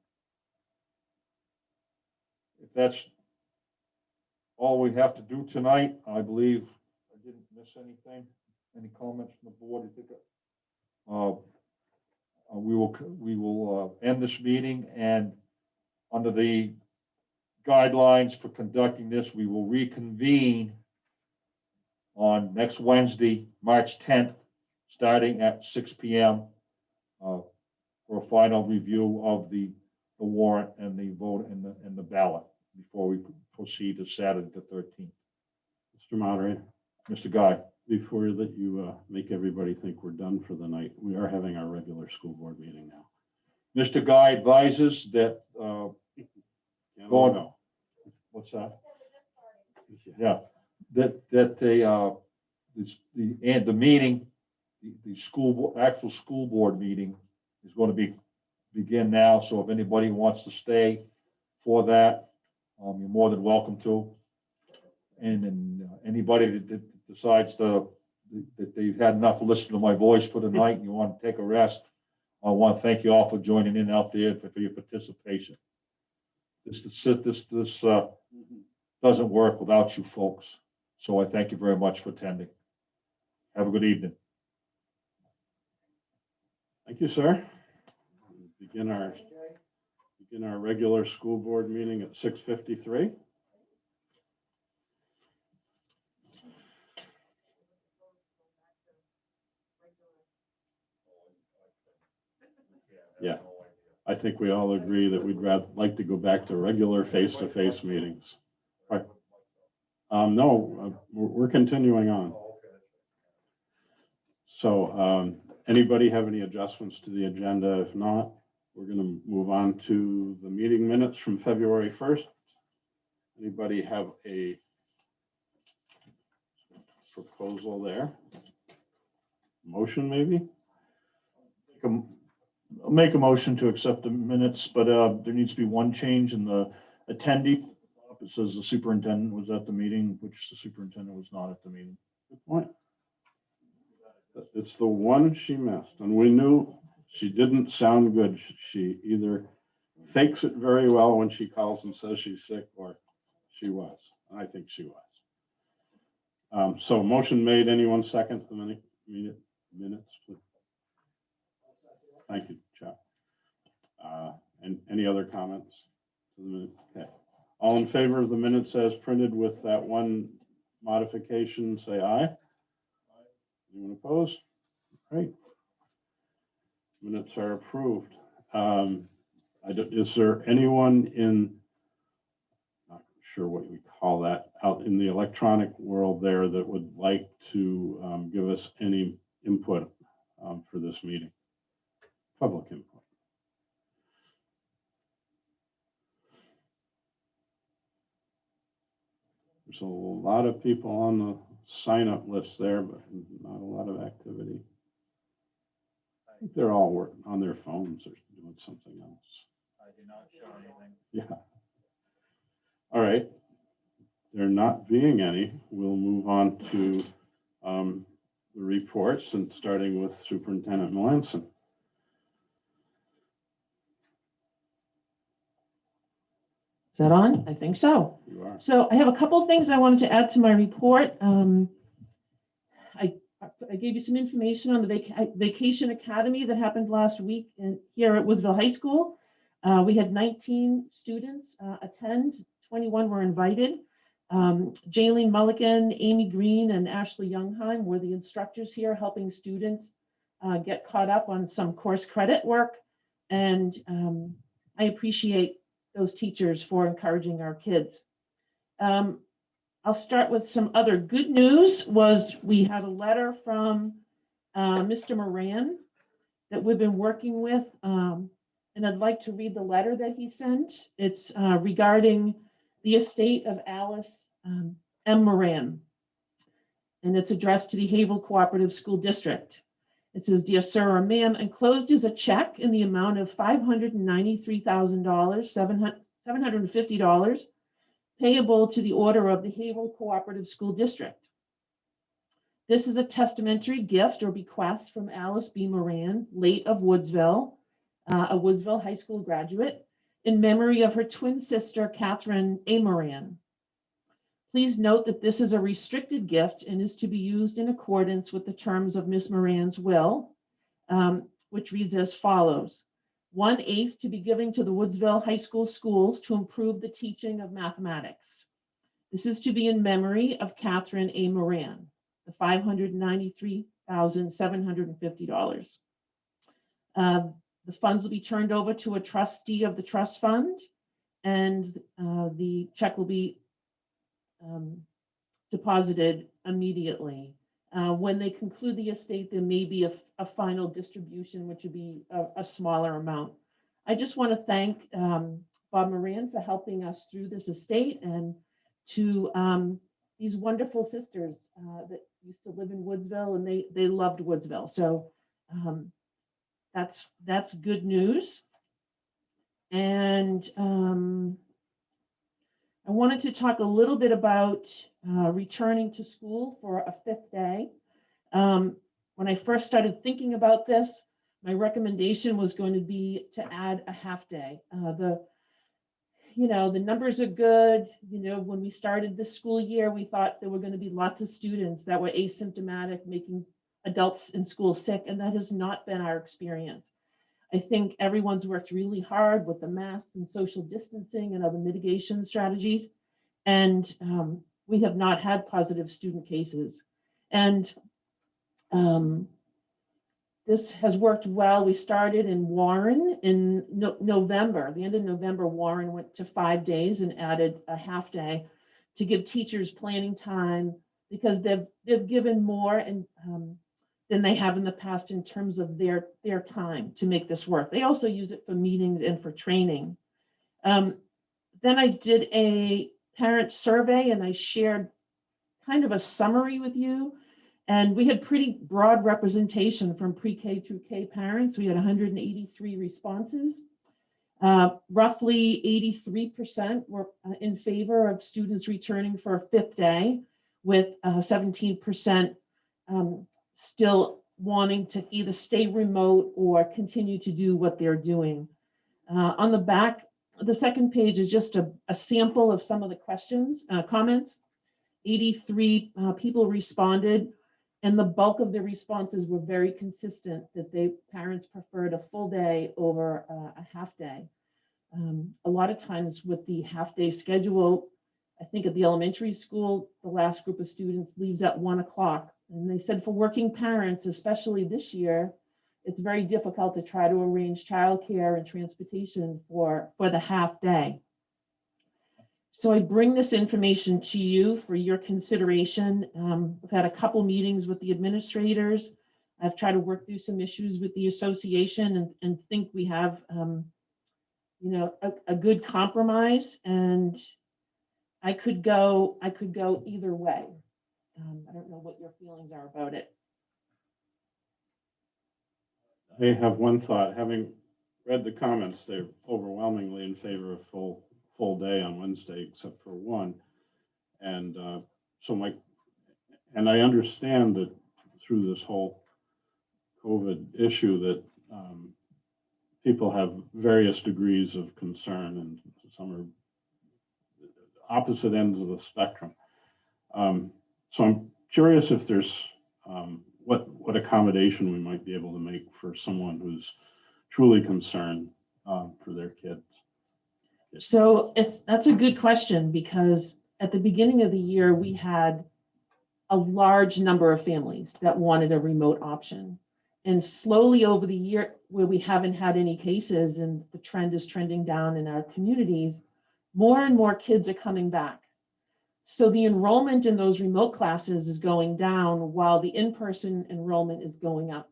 Speaker 3: If that's all we have to do tonight, I believe I didn't miss anything. Any comments from the board? You think we will end this meeting, and under the guidelines for conducting this, we will reconvene on next Wednesday, March 10th, starting at 6 p.m. For a final review of the warrant and the vote and the ballot before we proceed to Saturday the 13th.
Speaker 6: Mr. Moderator,
Speaker 3: Mr. Guy.
Speaker 6: before that you make everybody think we're done for the night, we are having our regular school board meeting now.
Speaker 3: Mr. Guy advises that,
Speaker 6: Can't
Speaker 3: Go
Speaker 6: all
Speaker 3: on.
Speaker 6: go.
Speaker 3: what's that? Yeah, that the meeting, the actual school board meeting is going to begin now. So if anybody wants to stay for that, you're more than welcome to. And then anybody that decides that they've had enough to listen to my voice for the night and you want to take a rest, I want to thank you all for joining in out there for your participation. This doesn't work without you folks. So I thank you very much for attending. Have a good evening.
Speaker 6: Thank you, sir. Begin our regular school board meeting at 6:53. Yeah, I think we all agree that we'd like to go back to regular face-to-face meetings. Right. No, we're continuing on. So anybody have any adjustments to the agenda? If not, we're going to move on to the meeting minutes from February 1st. Anybody have a proposal there? Motion, maybe?
Speaker 7: I'll make a motion to accept the minutes, but there needs to be one change in the attendee. It says the superintendent was at the meeting, which the superintendent was not at the meeting.
Speaker 6: Good point. It's the one she missed, and we knew she didn't sound good. She either fakes it very well when she calls and says she's sick, or she was. I think she was. So motion made. Anyone second the minutes, please? Thank you, Chuck. Any other comments? To the minute? Okay. All in favor of the minutes as printed with that one modification, say aye. Anyone opposed? Great. Minutes are approved. Is there anyone in, not sure what we call that, out in the electronic world there that would like to give us any input for this meeting? Public input. There's a lot of people on the sign-up list there, but not a lot of activity. I think they're all working on their phones or doing something else.
Speaker 1: I do not show anything.
Speaker 6: Yeah. All right. There not being any, we'll move on to the reports, and starting with Superintendent Melanson.
Speaker 2: Is that on? I think so.
Speaker 6: You are.
Speaker 2: So I have a couple of things I wanted to add to my report. I gave you some information on the Vacation Academy that happened last week here at Woodsville High School. We had 19 students attend, 21 were invited. Jaylene Mulligan, Amy Green, and Ashley Youngheim were the instructors here, helping students get caught up on some course credit work. And I appreciate those teachers for encouraging our kids. I'll start with some other good news. We had a letter from Mr. Moran that we've been working with, and I'd like to read the letter that he sent. It's regarding the estate of Alice M. Moran, and it's addressed to the Havel Cooperative School District. It says, "Dear Sir or Ma'am, enclosed is a check in the amount of $593,750 payable to the order of the Havel Cooperative School District. This is a testamentary gift or bequest from Alice B. Moran, late of Woodsville, a Woodsville High School graduate, in memory of her twin sister, Catherine A. Moran. Please note that this is a restricted gift and is to be used in accordance with the terms of Ms. Moran's will, which reads as follows. 1/8 to be given to the Woodsville High School schools to improve the teaching of mathematics. This is to be in memory of Catherine A. Moran, the $593,750. The funds will be turned over to a trustee of the trust fund, and the check will be deposited immediately. When they conclude the estate, there may be a final distribution, which would be a smaller amount. I just want to thank Bob Moran for helping us through this estate, and to these wonderful sisters that used to live in Woodsville, and they loved Woodsville. So that's good news. And I wanted to talk a little bit about returning to school for a 5th day. When I first started thinking about this, my recommendation was going to be to add a half day. The numbers are good. When we started this school year, we thought there were going to be lots of students that were asymptomatic, making adults in school sick, and that has not been our experience. I think everyone's worked really hard with the masks and social distancing and other mitigation strategies, and we have not had positive student cases. And this has worked well. We started in Warren in November. The end of November, Warren went to 5 days and added a half day to give teachers planning time, because they've given more and than they have in the past in terms of their time to make this work. They also use it for meetings and for training. Then I did a parent survey, and I shared kind of a summary with you. And we had pretty broad representation from pre-K through K parents. We had 183 responses. Roughly 83% were in favor of students returning for a 5th day, with 17% still wanting to either stay remote or continue to do what they're doing. On the back, the second page is just a sample of some of the comments. 83 people responded, and the bulk of the responses were very consistent that parents preferred a full day over a half day. A lot of times with the half-day schedule, I think at the elementary school, the last group of students leaves at 1 o'clock. And they said for working parents, especially this year, it's very difficult to try to arrange childcare and transportation for the half day. So I bring this information to you for your consideration. I've had a couple meetings with the administrators. I've tried to work through some issues with the association and think we have, a good compromise, and I could go either way. I don't know what your feelings are about it.
Speaker 6: I have one thought. Having read the comments, they're overwhelmingly in favor of full day on Wednesday, except for one. And and I understand that through this whole COVID issue that people have various degrees of concern, and some are opposite ends of the spectrum. So I'm curious if there's what accommodation we might be able to make for someone who's truly concerned for their kids.
Speaker 2: So that's a good question, because at the beginning of the year, we had a large number of families that wanted a remote option. And slowly over the year, where we haven't had any cases and the trend is trending down in our communities, more and more kids are coming back. So the enrollment in those remote classes is going down while the in-person enrollment is going up,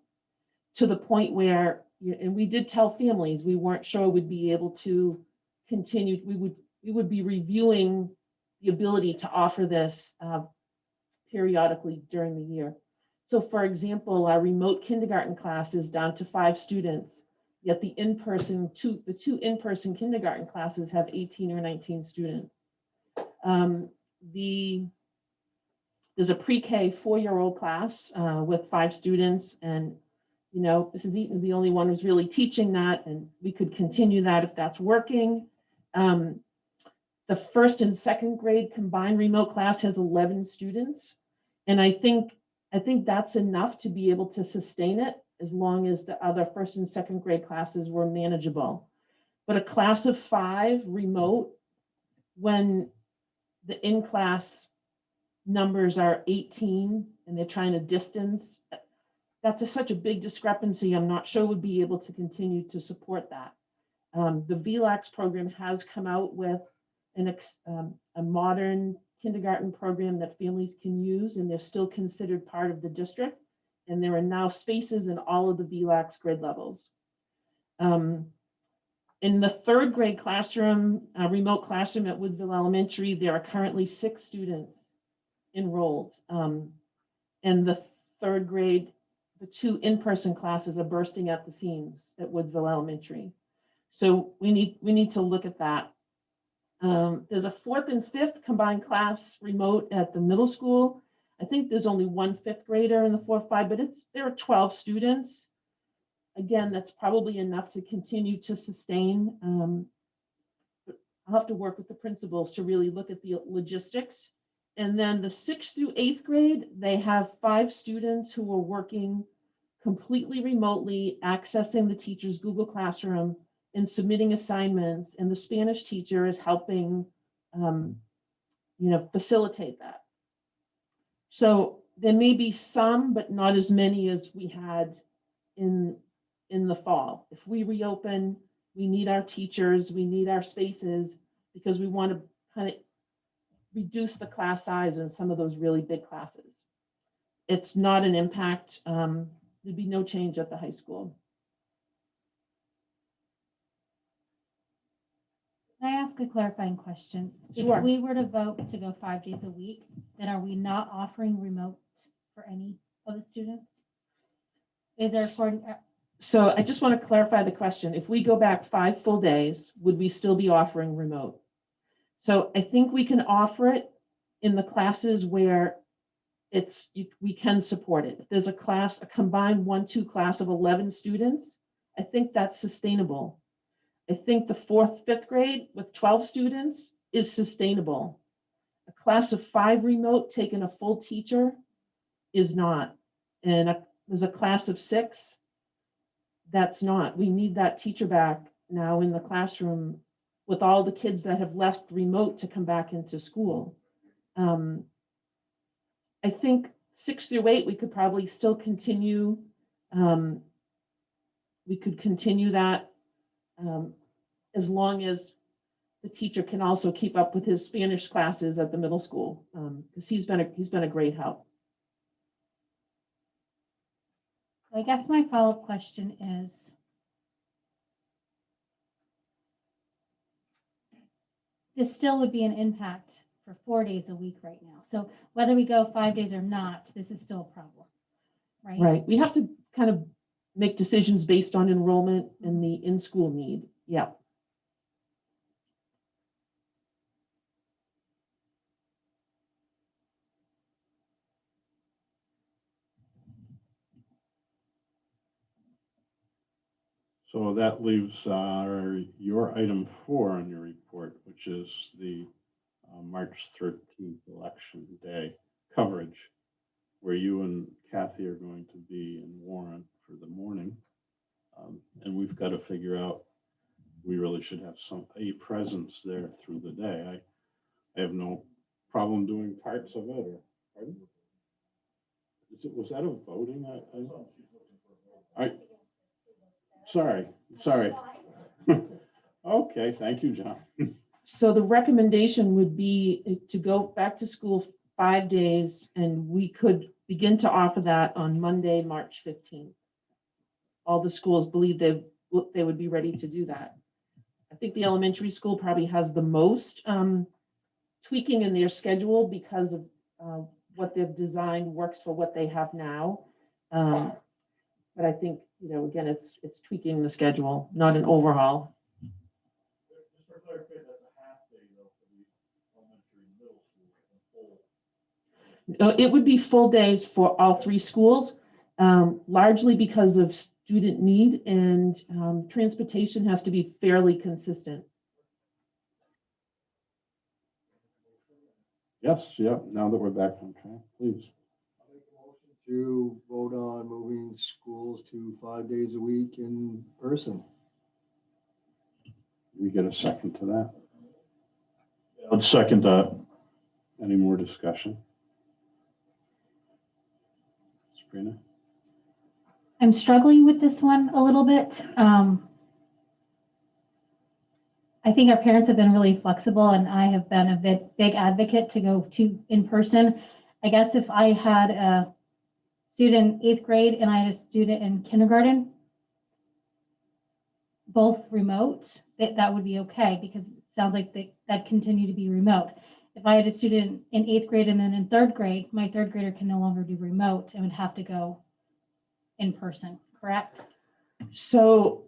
Speaker 2: to the point where, and we did tell families we weren't sure we'd be able to continue. We would be reviewing the ability to offer this periodically during the year. So for example, our remote kindergarten class is down to 5 students, yet the two in-person kindergarten classes have 18 or 19 students. There's a pre-K 4-year-old class with 5 students, and Mrs. Eaton is the only one who's really teaching that, and we could continue that if that's working. The first and second grade combined remote class has 11 students, and I think that's enough to be able to sustain it, as long as the other first and second grade classes were manageable. But a class of 5 remote, when the in-class numbers are 18 and they're trying to distance, that's such a big discrepancy. I'm not sure we'd be able to continue to support that. The VLAX program has come out with a modern kindergarten program that families can use, and they're still considered part of the district. And there are now spaces in all of the VLAX grade levels. In the 3rd grade classroom, remote classroom at Woodsville Elementary, there are currently 6 students enrolled. And the 3rd grade, the 2 in-person classes are bursting at the seams at Woodsville Elementary. So we need to look at that. There's a 4th and 5th combined class remote at the middle school. I think there's only 1 5th grader in the 4-5, but there are 12 students. Again, that's probably enough to continue to sustain. I'll have to work with the principals to really look at the logistics. And then the 6th through 8th grade, they have 5 students who are working completely remotely, accessing the teacher's Google Classroom and submitting assignments. And the Spanish teacher is helping, facilitate that. So there may be some, but not as many as we had in the fall. If we reopen, we need our teachers, we need our spaces, because we want to kind of reduce the class size in some of those really big classes. It's not an impact. There'd be no change at the high school.
Speaker 5: Can I ask a clarifying question?
Speaker 2: Sure.
Speaker 5: If we were to vote to go 5 days a week, then are we not offering remote for any of the students? Is there
Speaker 2: So I just want to clarify the question. If we go back 5 full days, would we still be offering remote? So I think we can offer it in the classes where we can support it. If there's a combined 1-2 class of 11 students, I think that's sustainable. I think the 4th, 5th grade with 12 students is sustainable. A class of 5 remote taking a full teacher is not. And there's a class of 6, that's not. We need that teacher back now in the classroom with all the kids that have left remote to come back into school. I think 6 through 8, we could probably still continue. We could continue that as long as the teacher can also keep up with his Spanish classes at the middle school, because he's been a great help.
Speaker 5: I guess my follow-up question is, this still would be an impact for 4 days a week right now. So whether we go 5 days or not, this is still a problem, right?
Speaker 2: Right. We have to kind of make decisions based on enrollment and the in-school need. Yeah.
Speaker 6: So that leaves your item 4 on your report, which is the March 13th election day coverage, where you and Kathy are going to be in Warren for the morning. And we've got to figure out, we really should have a presence there through the day. I have no problem doing parts of it, or, pardon? Was that a voting? Sorry. Okay, thank you, John.
Speaker 2: So the recommendation would be to go back to school 5 days, and we could begin to offer that on Monday, March 15th. All the schools believe they would be ready to do that. I think the elementary school probably has the most tweaking in their schedule because of what they've designed works for what they have now. But I think, again, it's tweaking the schedule, not an overhaul.
Speaker 7: Just for clarification, that's a half day though for the elementary and middle school.
Speaker 2: It would be full days for all 3 schools, largely because of student need, and transportation has to be fairly consistent.
Speaker 6: Yes, yeah, now that we're back on track, please.
Speaker 8: I'll make a motion to vote on moving schools to 5 days a week in person.
Speaker 6: We get a second to that?
Speaker 7: I'd second that.
Speaker 6: Any more discussion? Sabrina?
Speaker 5: I'm struggling with this one a little bit. I think our parents have been really flexible, and I have been a big advocate to go to in person. I guess if I had a student in 8th grade and I had a student in kindergarten, both remote, that would be okay, because it sounds like that continue to be remote. If I had a student in 8th grade and then in 3rd grade, my 3rd grader can no longer do remote and would have to go in person, correct?
Speaker 2: So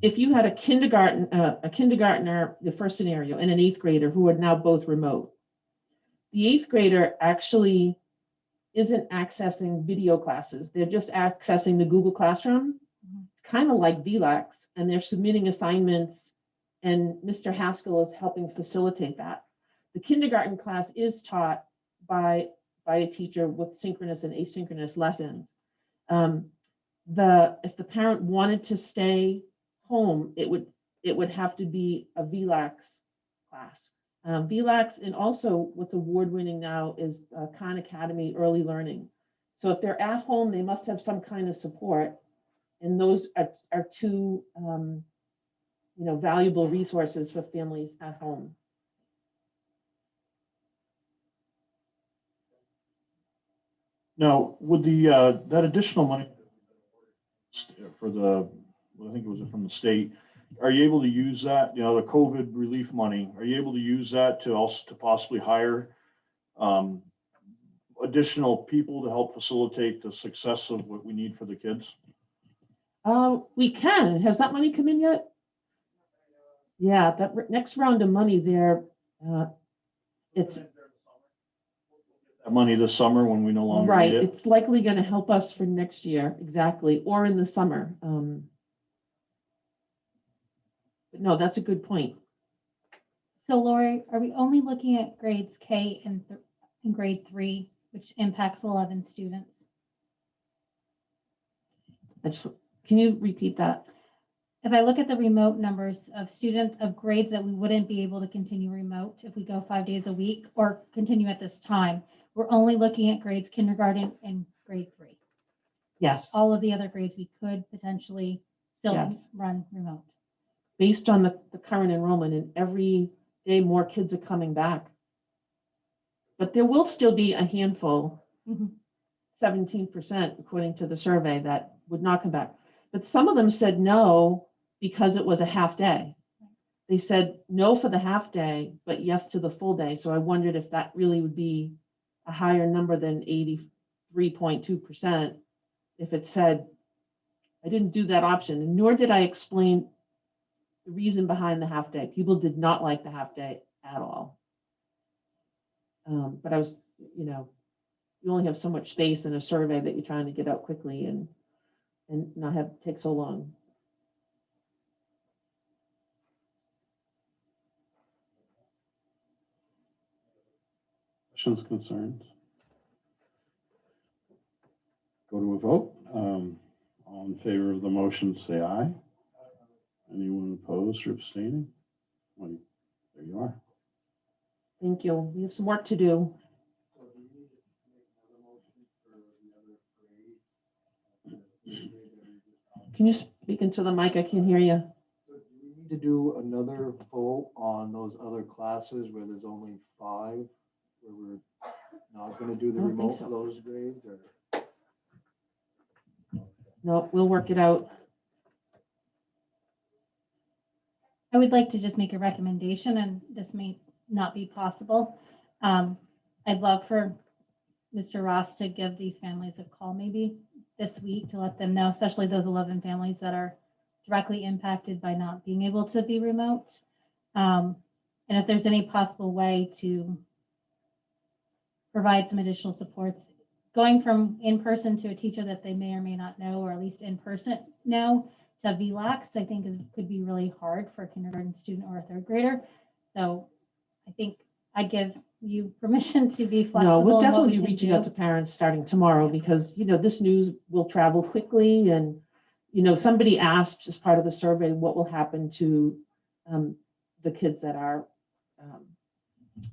Speaker 2: if you had a kindergartner, the first scenario, and an 8th grader who are now both remote, the 8th grader actually isn't accessing video classes. They're just accessing the Google Classroom. It's kind of like VLAX, and they're submitting assignments, and Mr. Haskell is helping facilitate that. The kindergarten class is taught by a teacher with synchronous and asynchronous lessons. If the parent wanted to stay home, it would have to be a VLAX class. VLAX, and also what's award-winning now is Khan Academy Early Learning. So if they're at home, they must have some kind of support, and those are 2 valuable resources for families at home.
Speaker 7: Now, with the that additional money for I think it was from the state, are you able to use that, the COVID relief money, are you able to use that to possibly hire additional people to help facilitate the success of what we need for the kids?
Speaker 2: We can. Has that money come in yet? Yeah, that next round of money there, it's
Speaker 7: That money this summer when we no longer
Speaker 2: right.
Speaker 7: need it?
Speaker 2: It's likely going to help us for next year, exactly, or in the summer. But no, that's a good point.
Speaker 5: So Lori, are we only looking at grades K and in grade 3, which impacts 11 students?
Speaker 2: Can you repeat that?
Speaker 5: if I look at the remote numbers of students, of grades that we wouldn't be able to continue remote if we go 5 days a week or continue at this time, we're only looking at grades kindergarten and grade 3.
Speaker 2: Yes,
Speaker 5: All of the other grades we could potentially still
Speaker 2: Yes.
Speaker 5: run remote.
Speaker 2: based on the current enrollment, and every day more kids are coming back. But there will still be a handful,
Speaker 5: Mhm.
Speaker 2: 17% according to the survey, that would not come back. But some of them said no because it was a half day. They said no for the half day, but yes to the full day. So I wondered if that really would be a higher number than 83.2% if it said, I didn't do that option, nor did I explain the reason behind the half day. People did not like the half day at all. But I was, you only have so much space in a survey that you're trying to get out quickly and not have take so long.
Speaker 6: Questions, concerns? Go to a vote. All in favor of the motion, say aye. Anyone opposed or abstaining? Well, there you are.
Speaker 2: Thank you. We have some work to do.
Speaker 8: So do you need to make another motion for the other grade?
Speaker 2: Can you speak into the mic? I can't hear you.
Speaker 8: So do we need to do another vote on those other classes where there's only 5, where we're not gonna do the
Speaker 2: I don't think
Speaker 8: remote
Speaker 2: so.
Speaker 8: for those grades, or?
Speaker 2: No, we'll work it out.
Speaker 5: I would like to just make a recommendation, and this may not be possible. I'd love for Mr. Ross to give these families a call maybe this week to let them know, especially those 11 families that are directly impacted by not being able to be remote. And if there's any possible way to provide some additional supports, going from in-person to a teacher that they may or may not know, or at least in-person know, to VLAX, I think could be really hard for a kindergarten student or a 3rd grader. So I think I'd give you permission to be flexible.
Speaker 2: No, we'll
Speaker 5: in what
Speaker 2: definitely
Speaker 5: we
Speaker 2: be
Speaker 5: can
Speaker 2: reaching
Speaker 5: do.
Speaker 2: out to parents starting tomorrow because, this news will travel quickly. And, somebody asked as part of the survey, what will happen to the kids that are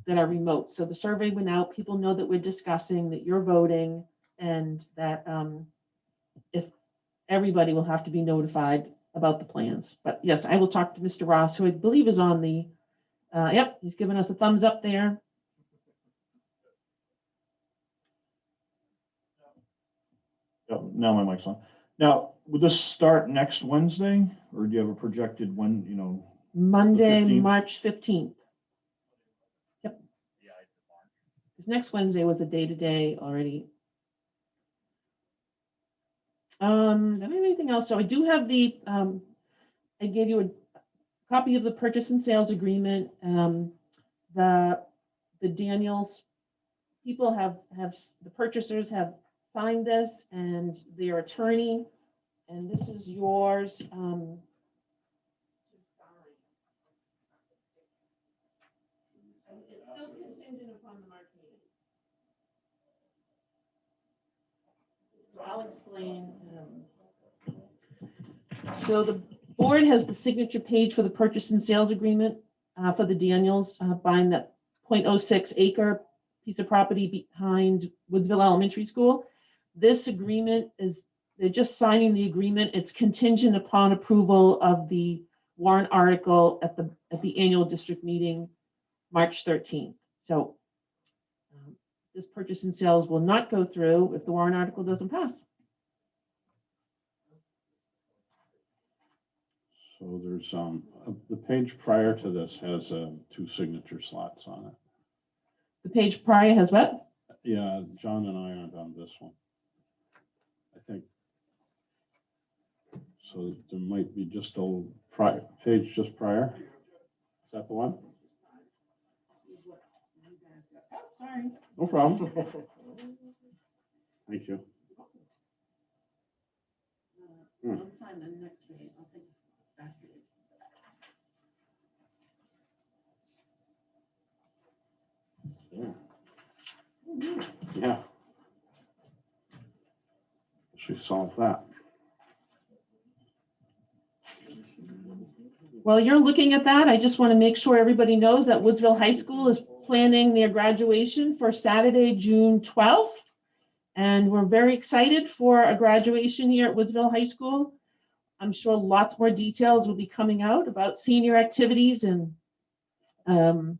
Speaker 2: remote. So the survey went out. People know that we're discussing, that you're voting, and that if everybody will have to be notified about the plans. But yes, I will talk to Mr. Ross, who I believe is on the, yep, he's given us a thumbs up there.
Speaker 7: Yep, now my mic's on. Now, would this start next Wednesday, or do you have a projected when,
Speaker 2: Monday,
Speaker 7: 15th?
Speaker 2: March 15th. Yep. Because next Wednesday was a day-to-day already. Don't have anything else. So I do have I gave you a copy of the purchase and sales agreement. The Daniels people have the purchasers have signed this, and their attorney, and this is yours. To sign. It's still contingent upon the March meeting. So I'll explain. So the board has the signature page for the purchase and sales agreement for the Daniels buying that 0.06 acre piece of property behind Woodsville Elementary School. This agreement they're just signing the agreement. It's contingent upon approval of the warrant article at the annual district meeting, March 13th. So this purchase and sales will not go through if the warrant article doesn't pass.
Speaker 6: So there's, the page prior to this has 2 signature slots on it.
Speaker 2: The page prior has what?
Speaker 6: Yeah, John and I aren't on this one. I think. So there might be just a page just prior. Is that the one?
Speaker 2: Oh, sorry.
Speaker 6: No problem. Thank you.
Speaker 2: I'll sign the next page. I'll take the back page.
Speaker 6: Yeah. She solved that.
Speaker 2: While you're looking at that, I just want to make sure everybody knows that Woodsville High School is planning their graduation for Saturday, June 12th. And we're very excited for a graduation here at Woodsville High School. I'm sure lots more details will be coming out about senior activities and prom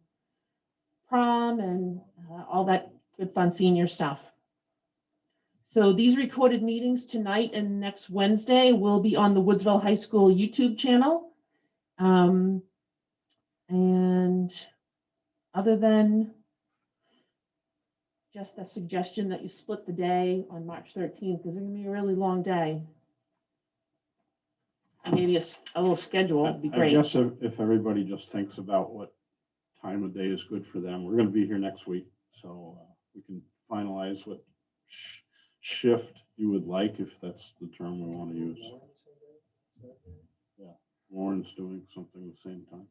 Speaker 2: and all that good fun senior stuff. So these recorded meetings tonight and next Wednesday will be on the Woodsville High School YouTube channel. And other than just a suggestion that you split the day on March 13th, because it's gonna be a really long day. Maybe a little schedule would be
Speaker 6: I
Speaker 2: great.
Speaker 6: guess if everybody just thinks about what time of day is good for them, we're gonna be here next week, so we can finalize what shift you would like, if that's the term we want to use. Yeah, Warren's doing something at the same time.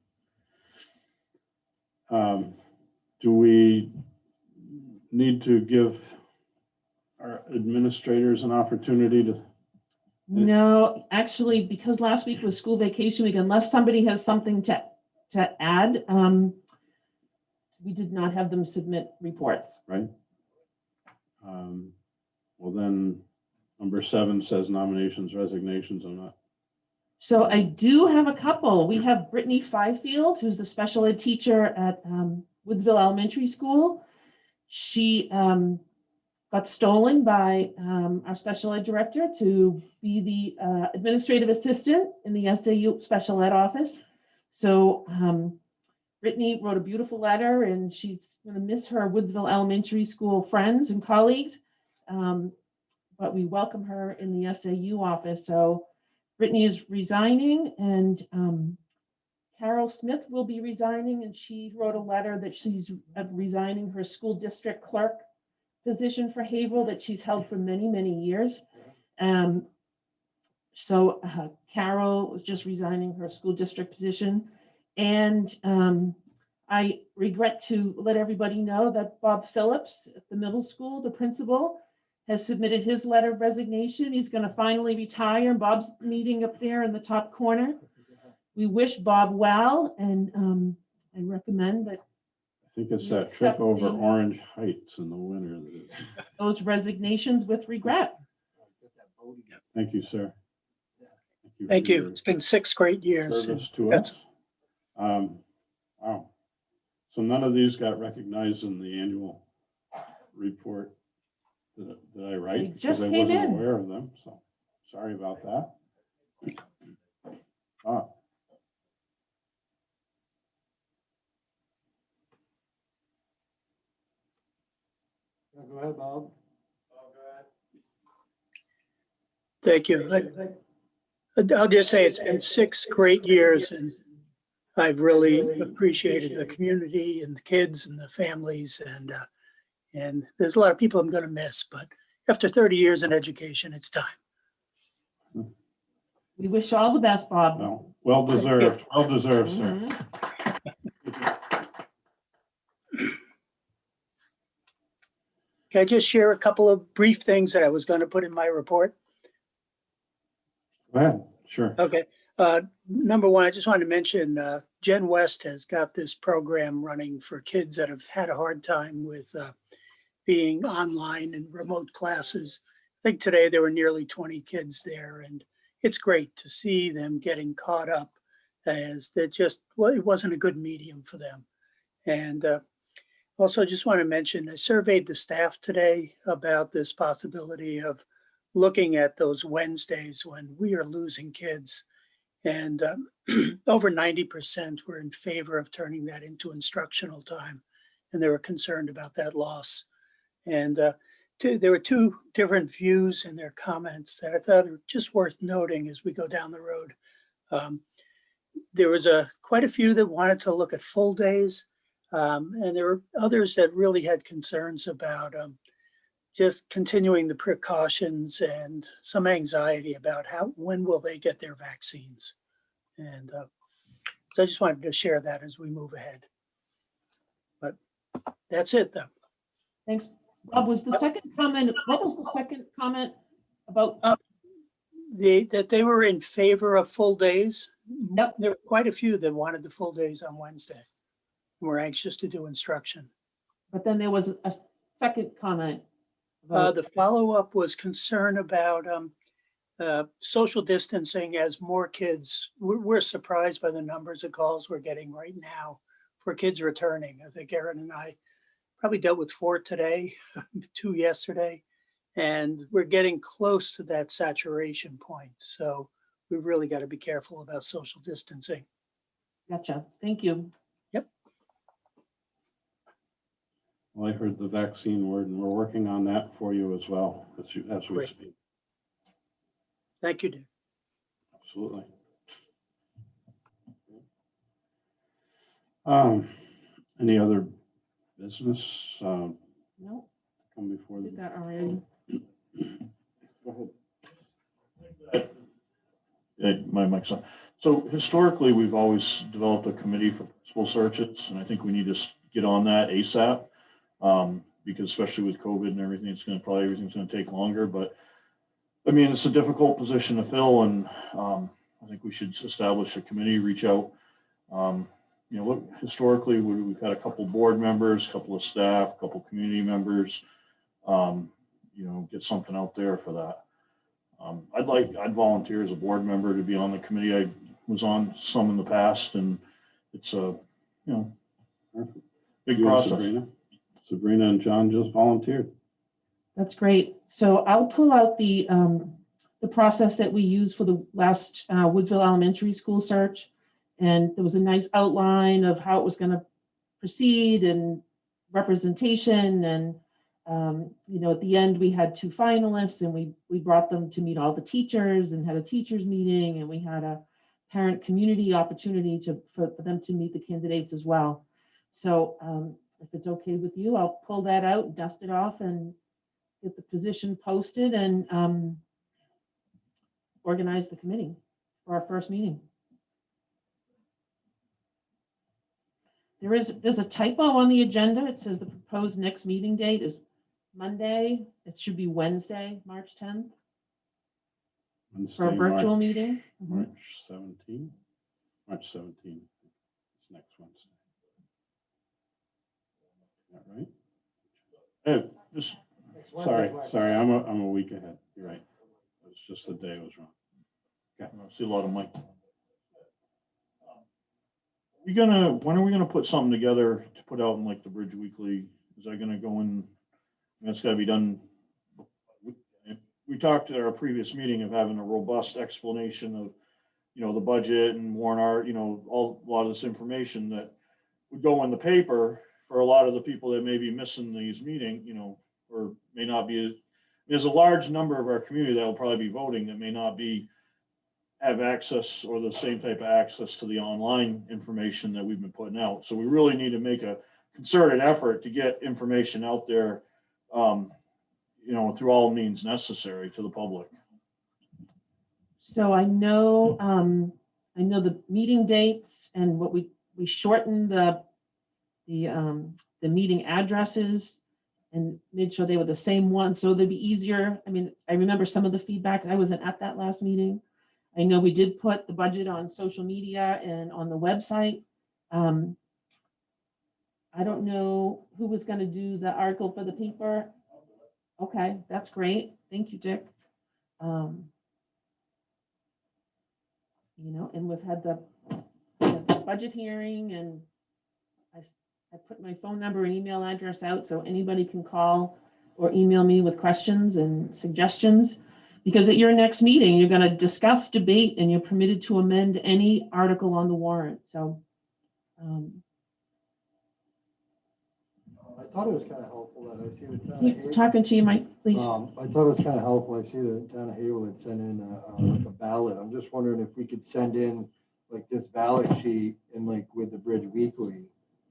Speaker 6: Do we need to give our administrators an opportunity to?
Speaker 2: No, actually, because last week was school vacation week, unless somebody has something to add, we did not have them submit reports.
Speaker 6: Right. Well, then, number 7 says nominations, resignations. I'm not.
Speaker 2: So I do have a couple. We have Brittany Fifield, who's the special ed teacher at Woodsville Elementary School. She got stolen by our special ed director to be the administrative assistant in the SAU special ed office. So Brittany wrote a beautiful letter, and she's going to miss her Woodsville Elementary School friends and colleagues. But we welcome her in the SAU office. So Brittany is resigning, and Carol Smith will be resigning, and she wrote a letter that she's resigning her school district clerk position for Havel that she's held for many, many years. So Carol was just resigning her school district position. And I regret to let everybody know that Bob Phillips at the middle school, the principal, has submitted his letter of resignation. He's going to finally retire. Bob's meeting up there in the top corner. We wish Bob well, and I recommend that
Speaker 6: I think it's that trip over Orange Heights in the winter.
Speaker 2: those resignations with regret.
Speaker 6: Thank you, sir.
Speaker 9: Thank
Speaker 6: for
Speaker 9: you.
Speaker 6: your
Speaker 9: It's been 6 great years.
Speaker 6: Service to us. Wow. So none of these got recognized in the annual report that I write,
Speaker 2: They
Speaker 6: because
Speaker 2: just
Speaker 6: I
Speaker 2: came
Speaker 6: wasn't
Speaker 2: in.
Speaker 6: aware of them, so sorry about that. Ah.
Speaker 8: Go ahead, Bob.
Speaker 9: Thank you. I'll just say it's been 6 great years, and I've really appreciated the community and the kids and the families, and there's a lot of people I'm going to miss, but after 30 years in education, it's time.
Speaker 2: We wish you all the best, Bob.
Speaker 6: Well deserved, sir.
Speaker 2: Mhm.
Speaker 9: Can I just share a couple of brief things that I was going to put in my report?
Speaker 6: Go ahead, sure.
Speaker 9: Okay. Number one, I just wanted to mention Jen West has got this program running for kids that have had a hard time with being online and remote classes. I think today there were nearly 20 kids there, and it's great to see them getting caught up, as that just, well, it wasn't a good medium for them. And also just want to mention, I surveyed the staff today about this possibility of looking at those Wednesdays when we are losing kids. And over 90% were in favor of turning that into instructional time. And they were concerned about that loss. And there were 2 different views in their comments that I thought are just worth noting as we go down the road. There was quite a few that wanted to look at full days. And there were others that really had concerns about just continuing the precautions and some anxiety about when will they get their vaccines. And so I just wanted to share that as we move ahead. But that's it, though.
Speaker 2: Thanks. Bob, was the second comment, what was the second comment about?
Speaker 9: that they were in favor of full days.
Speaker 2: Yep.
Speaker 9: There were quite a few that wanted the full days on Wednesday. We're anxious to do instruction.
Speaker 2: But then there was a second comment. about-
Speaker 9: The follow-up was concern about social distancing as more kids, we're surprised by the numbers of calls we're getting right now for kids returning. I think Erin and I probably dealt with 4 today, 2 yesterday, and we're getting close to that saturation point. So we've really got to be careful about social distancing.
Speaker 2: Gotcha. Thank you.
Speaker 6: Well, I heard the vaccine word, and we're working on that for you as well, as we
Speaker 9: Great.
Speaker 6: speak.
Speaker 9: Thank you, Dick.
Speaker 6: Absolutely. Any other business
Speaker 2: No,
Speaker 6: come before
Speaker 2: did
Speaker 6: the?
Speaker 2: that already.
Speaker 6: Go
Speaker 7: My mic's on. So historically, we've always developed a committee for principal searches, and I think we need to get on that ASAP. Because especially with COVID and everything, everything's gonna take longer, but I mean, it's a difficult position to fill, and I think we should establish a committee, reach out. Look, historically, we've had a couple board members, a couple of staff, a couple community members, get something out there for that. I'd volunteer as a board member to be on the committee. I was on some in the past, and it's a, big
Speaker 6: You and
Speaker 7: process.
Speaker 6: Sabrina and John just volunteered.
Speaker 2: That's great. So I'll pull out the process that we used for the last Woodsville Elementary School search. And there was a nice outline of how it was going to proceed and representation. And, at the end, we had 2 finalists, and we brought them to meet all the teachers and had a teachers meeting. And we had a parent community opportunity for them to meet the candidates as well. So if it's okay with you, I'll pull that out, dust it off, and get the position posted and organize the committee for our first meeting. There's a typo on the agenda. It says the proposed next meeting date is Monday. It should be Wednesday, March 10th, for a
Speaker 6: Wednesday,
Speaker 2: virtual meeting.
Speaker 6: March 17th. March 17th. It's next Wednesday. Is that right?
Speaker 7: Hey, just
Speaker 6: Sorry, I'm a week ahead. You're right. It's just the day I was wrong.
Speaker 7: I see a lot of mic. When are we gonna put something together to put out in like the Bridge Weekly? Is that gonna go in? That's gotta be done. We talked at our previous meeting of having a robust explanation of, the budget and warrant art, a lot of this information that would go in the paper for a lot of the people that may be missing these meetings, or may not be. There's a large number of our community that will probably be voting that may not have access or the same type of access to the online information that we've been putting out. So we really need to make a concerted effort to get information out there, through all means necessary to the public.
Speaker 2: So I know the meeting dates and what we shortened the meeting addresses and made sure they were the same one, so they'd be easier. I mean, I remember some of the feedback. I wasn't at that last meeting. I know we did put the budget on social media and on the website. I don't know who was going to do the article for the paper. Okay, that's great. Thank you, Dick. And we've had the budget hearing, and I put my phone number and email address out so anybody can call or email me with questions and suggestions. Because at your next meeting, you're going to discuss, debate, and you're permitted to amend any article on the warrant. So
Speaker 8: I thought it was kind of helpful that I see the town of
Speaker 2: keep
Speaker 8: Havel.
Speaker 2: talking to you, Mike, please.
Speaker 8: I thought it was kind of helpful. I see the town of Havel had sent in like a ballot. I'm just wondering if we could send in like this ballot sheet and like with the Bridge Weekly,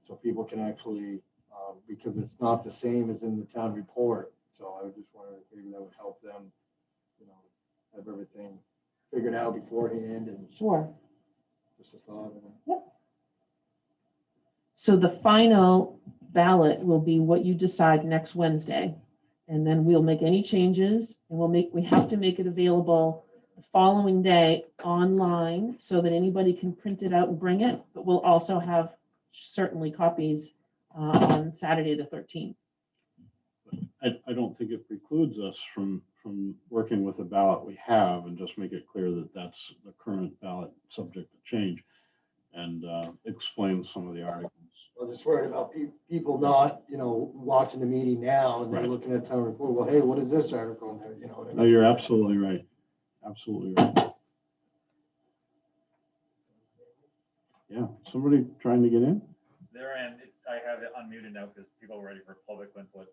Speaker 8: so people can actually, because it's not the same as in the town report. So I was just wondering if maybe that would help them, have everything figured out beforehand, and
Speaker 2: Sure.
Speaker 8: just a thought.
Speaker 2: Yep. So the final ballot will be what you decide next Wednesday. And then we'll make any changes, and we have to make it available the following day online so that anybody can print it out and bring it, but we'll also have certainly copies on Saturday, the 13th.
Speaker 6: I don't think it precludes us from working with the ballot we have and just make it clear that that's the current ballot subject to change and explain some of the articles.
Speaker 8: I'm just worried about people not, watching the meeting now and they're
Speaker 6: Right.
Speaker 8: looking at town report, well, hey, what is this article in there, you know what I
Speaker 6: No,
Speaker 8: mean?
Speaker 6: you're absolutely right. Absolutely right. Yeah, somebody trying to get in?
Speaker 1: There, and I have it unmuted now because people are ready for public input.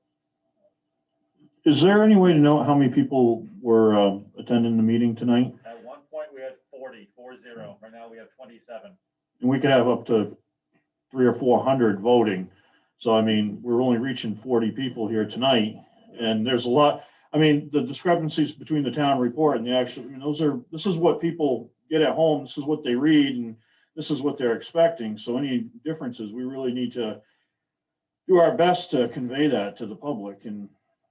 Speaker 7: Is there any way to know how many people were attending the meeting tonight?
Speaker 1: At one point, we had 40. Right now, we have 27.
Speaker 7: And we could have up to 300 or 400 voting. So, I mean, we're only reaching 40 people here tonight. And there's a lot, I mean, the discrepancies between the town report and the actual, I mean, this is what people get at home. This is what they read and this is what they're expecting. So any differences, we really need to do our best to convey that to the public. And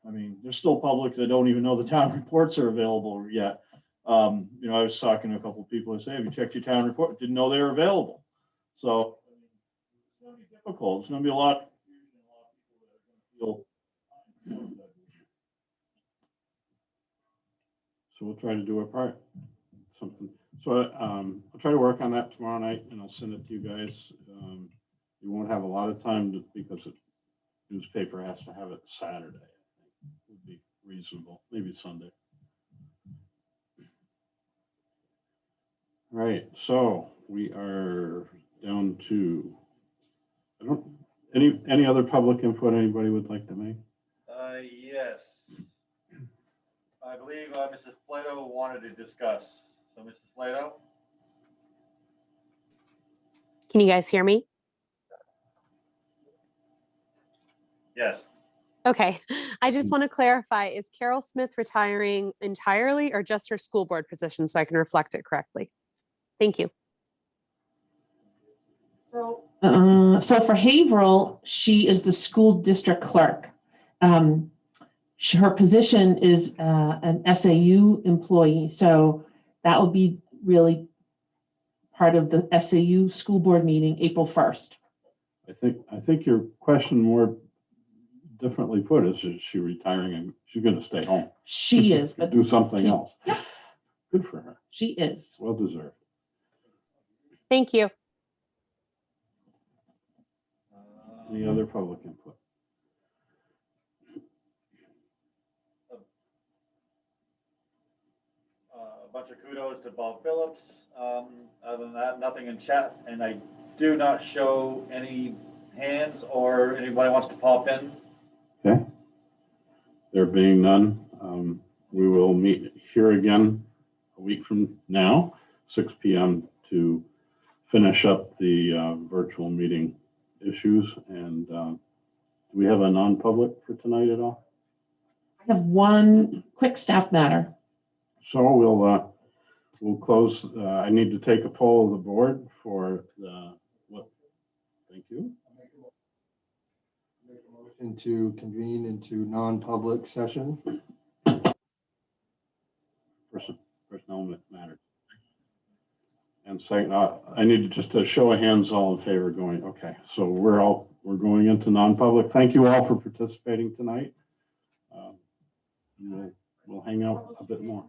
Speaker 7: I mean, there's still public that don't even know the town reports are available yet. I was talking to a couple of people and say, have you checked your town report? Didn't know they were available. So it's going to be difficult. It's going to be a lot of confusion, a lot of people that are going to feel.
Speaker 6: So we'll try to do our part. Something. So I'll try to work on that tomorrow night and I'll send it to you guys. You won't have a lot of time because the newspaper has to have it Saturday. I think would be reasonable, maybe Sunday. All right, so we are down to, any other public input anybody would like to make?
Speaker 1: Yes. I believe Mrs. Flato wanted to discuss. So Mrs. Flato?
Speaker 10: Can you guys hear me?
Speaker 1: Yes.
Speaker 10: Okay, I just want to clarify, is Carol Smith retiring entirely or just her school board position so I can reflect it correctly? Thank you.
Speaker 2: So for Haverhill, she is the school district clerk. Her position is an SAU employee, so that will be really part of the SAU school board meeting, April 1st.
Speaker 6: I think your question more differently put is she retiring and she's going to stay home?
Speaker 2: She is, but
Speaker 6: do something else.
Speaker 2: Yeah.
Speaker 6: Good for her.
Speaker 2: She is.
Speaker 6: Well deserved.
Speaker 10: Thank you.
Speaker 6: Any other public input?
Speaker 1: A bunch of kudos to Bob Phillips. Other than that, nothing in chat, and I do not show any hands or anybody wants to pop in.
Speaker 6: Okay. There being none, we will meet here again a week from now, 6 p.m. to finish up the virtual meeting issues. And do we have a non-public for tonight at all?
Speaker 2: I have one quick staff matter.
Speaker 6: So we'll close. I need to take a poll of the board for the what? Thank you.
Speaker 8: Make a motion to convene into non-public session.
Speaker 6: Personnel matters. And second, I need to just a show of hands, all in favor going. Okay, so we're going into non-public. Thank you all for participating tonight. We'll hang out a bit more.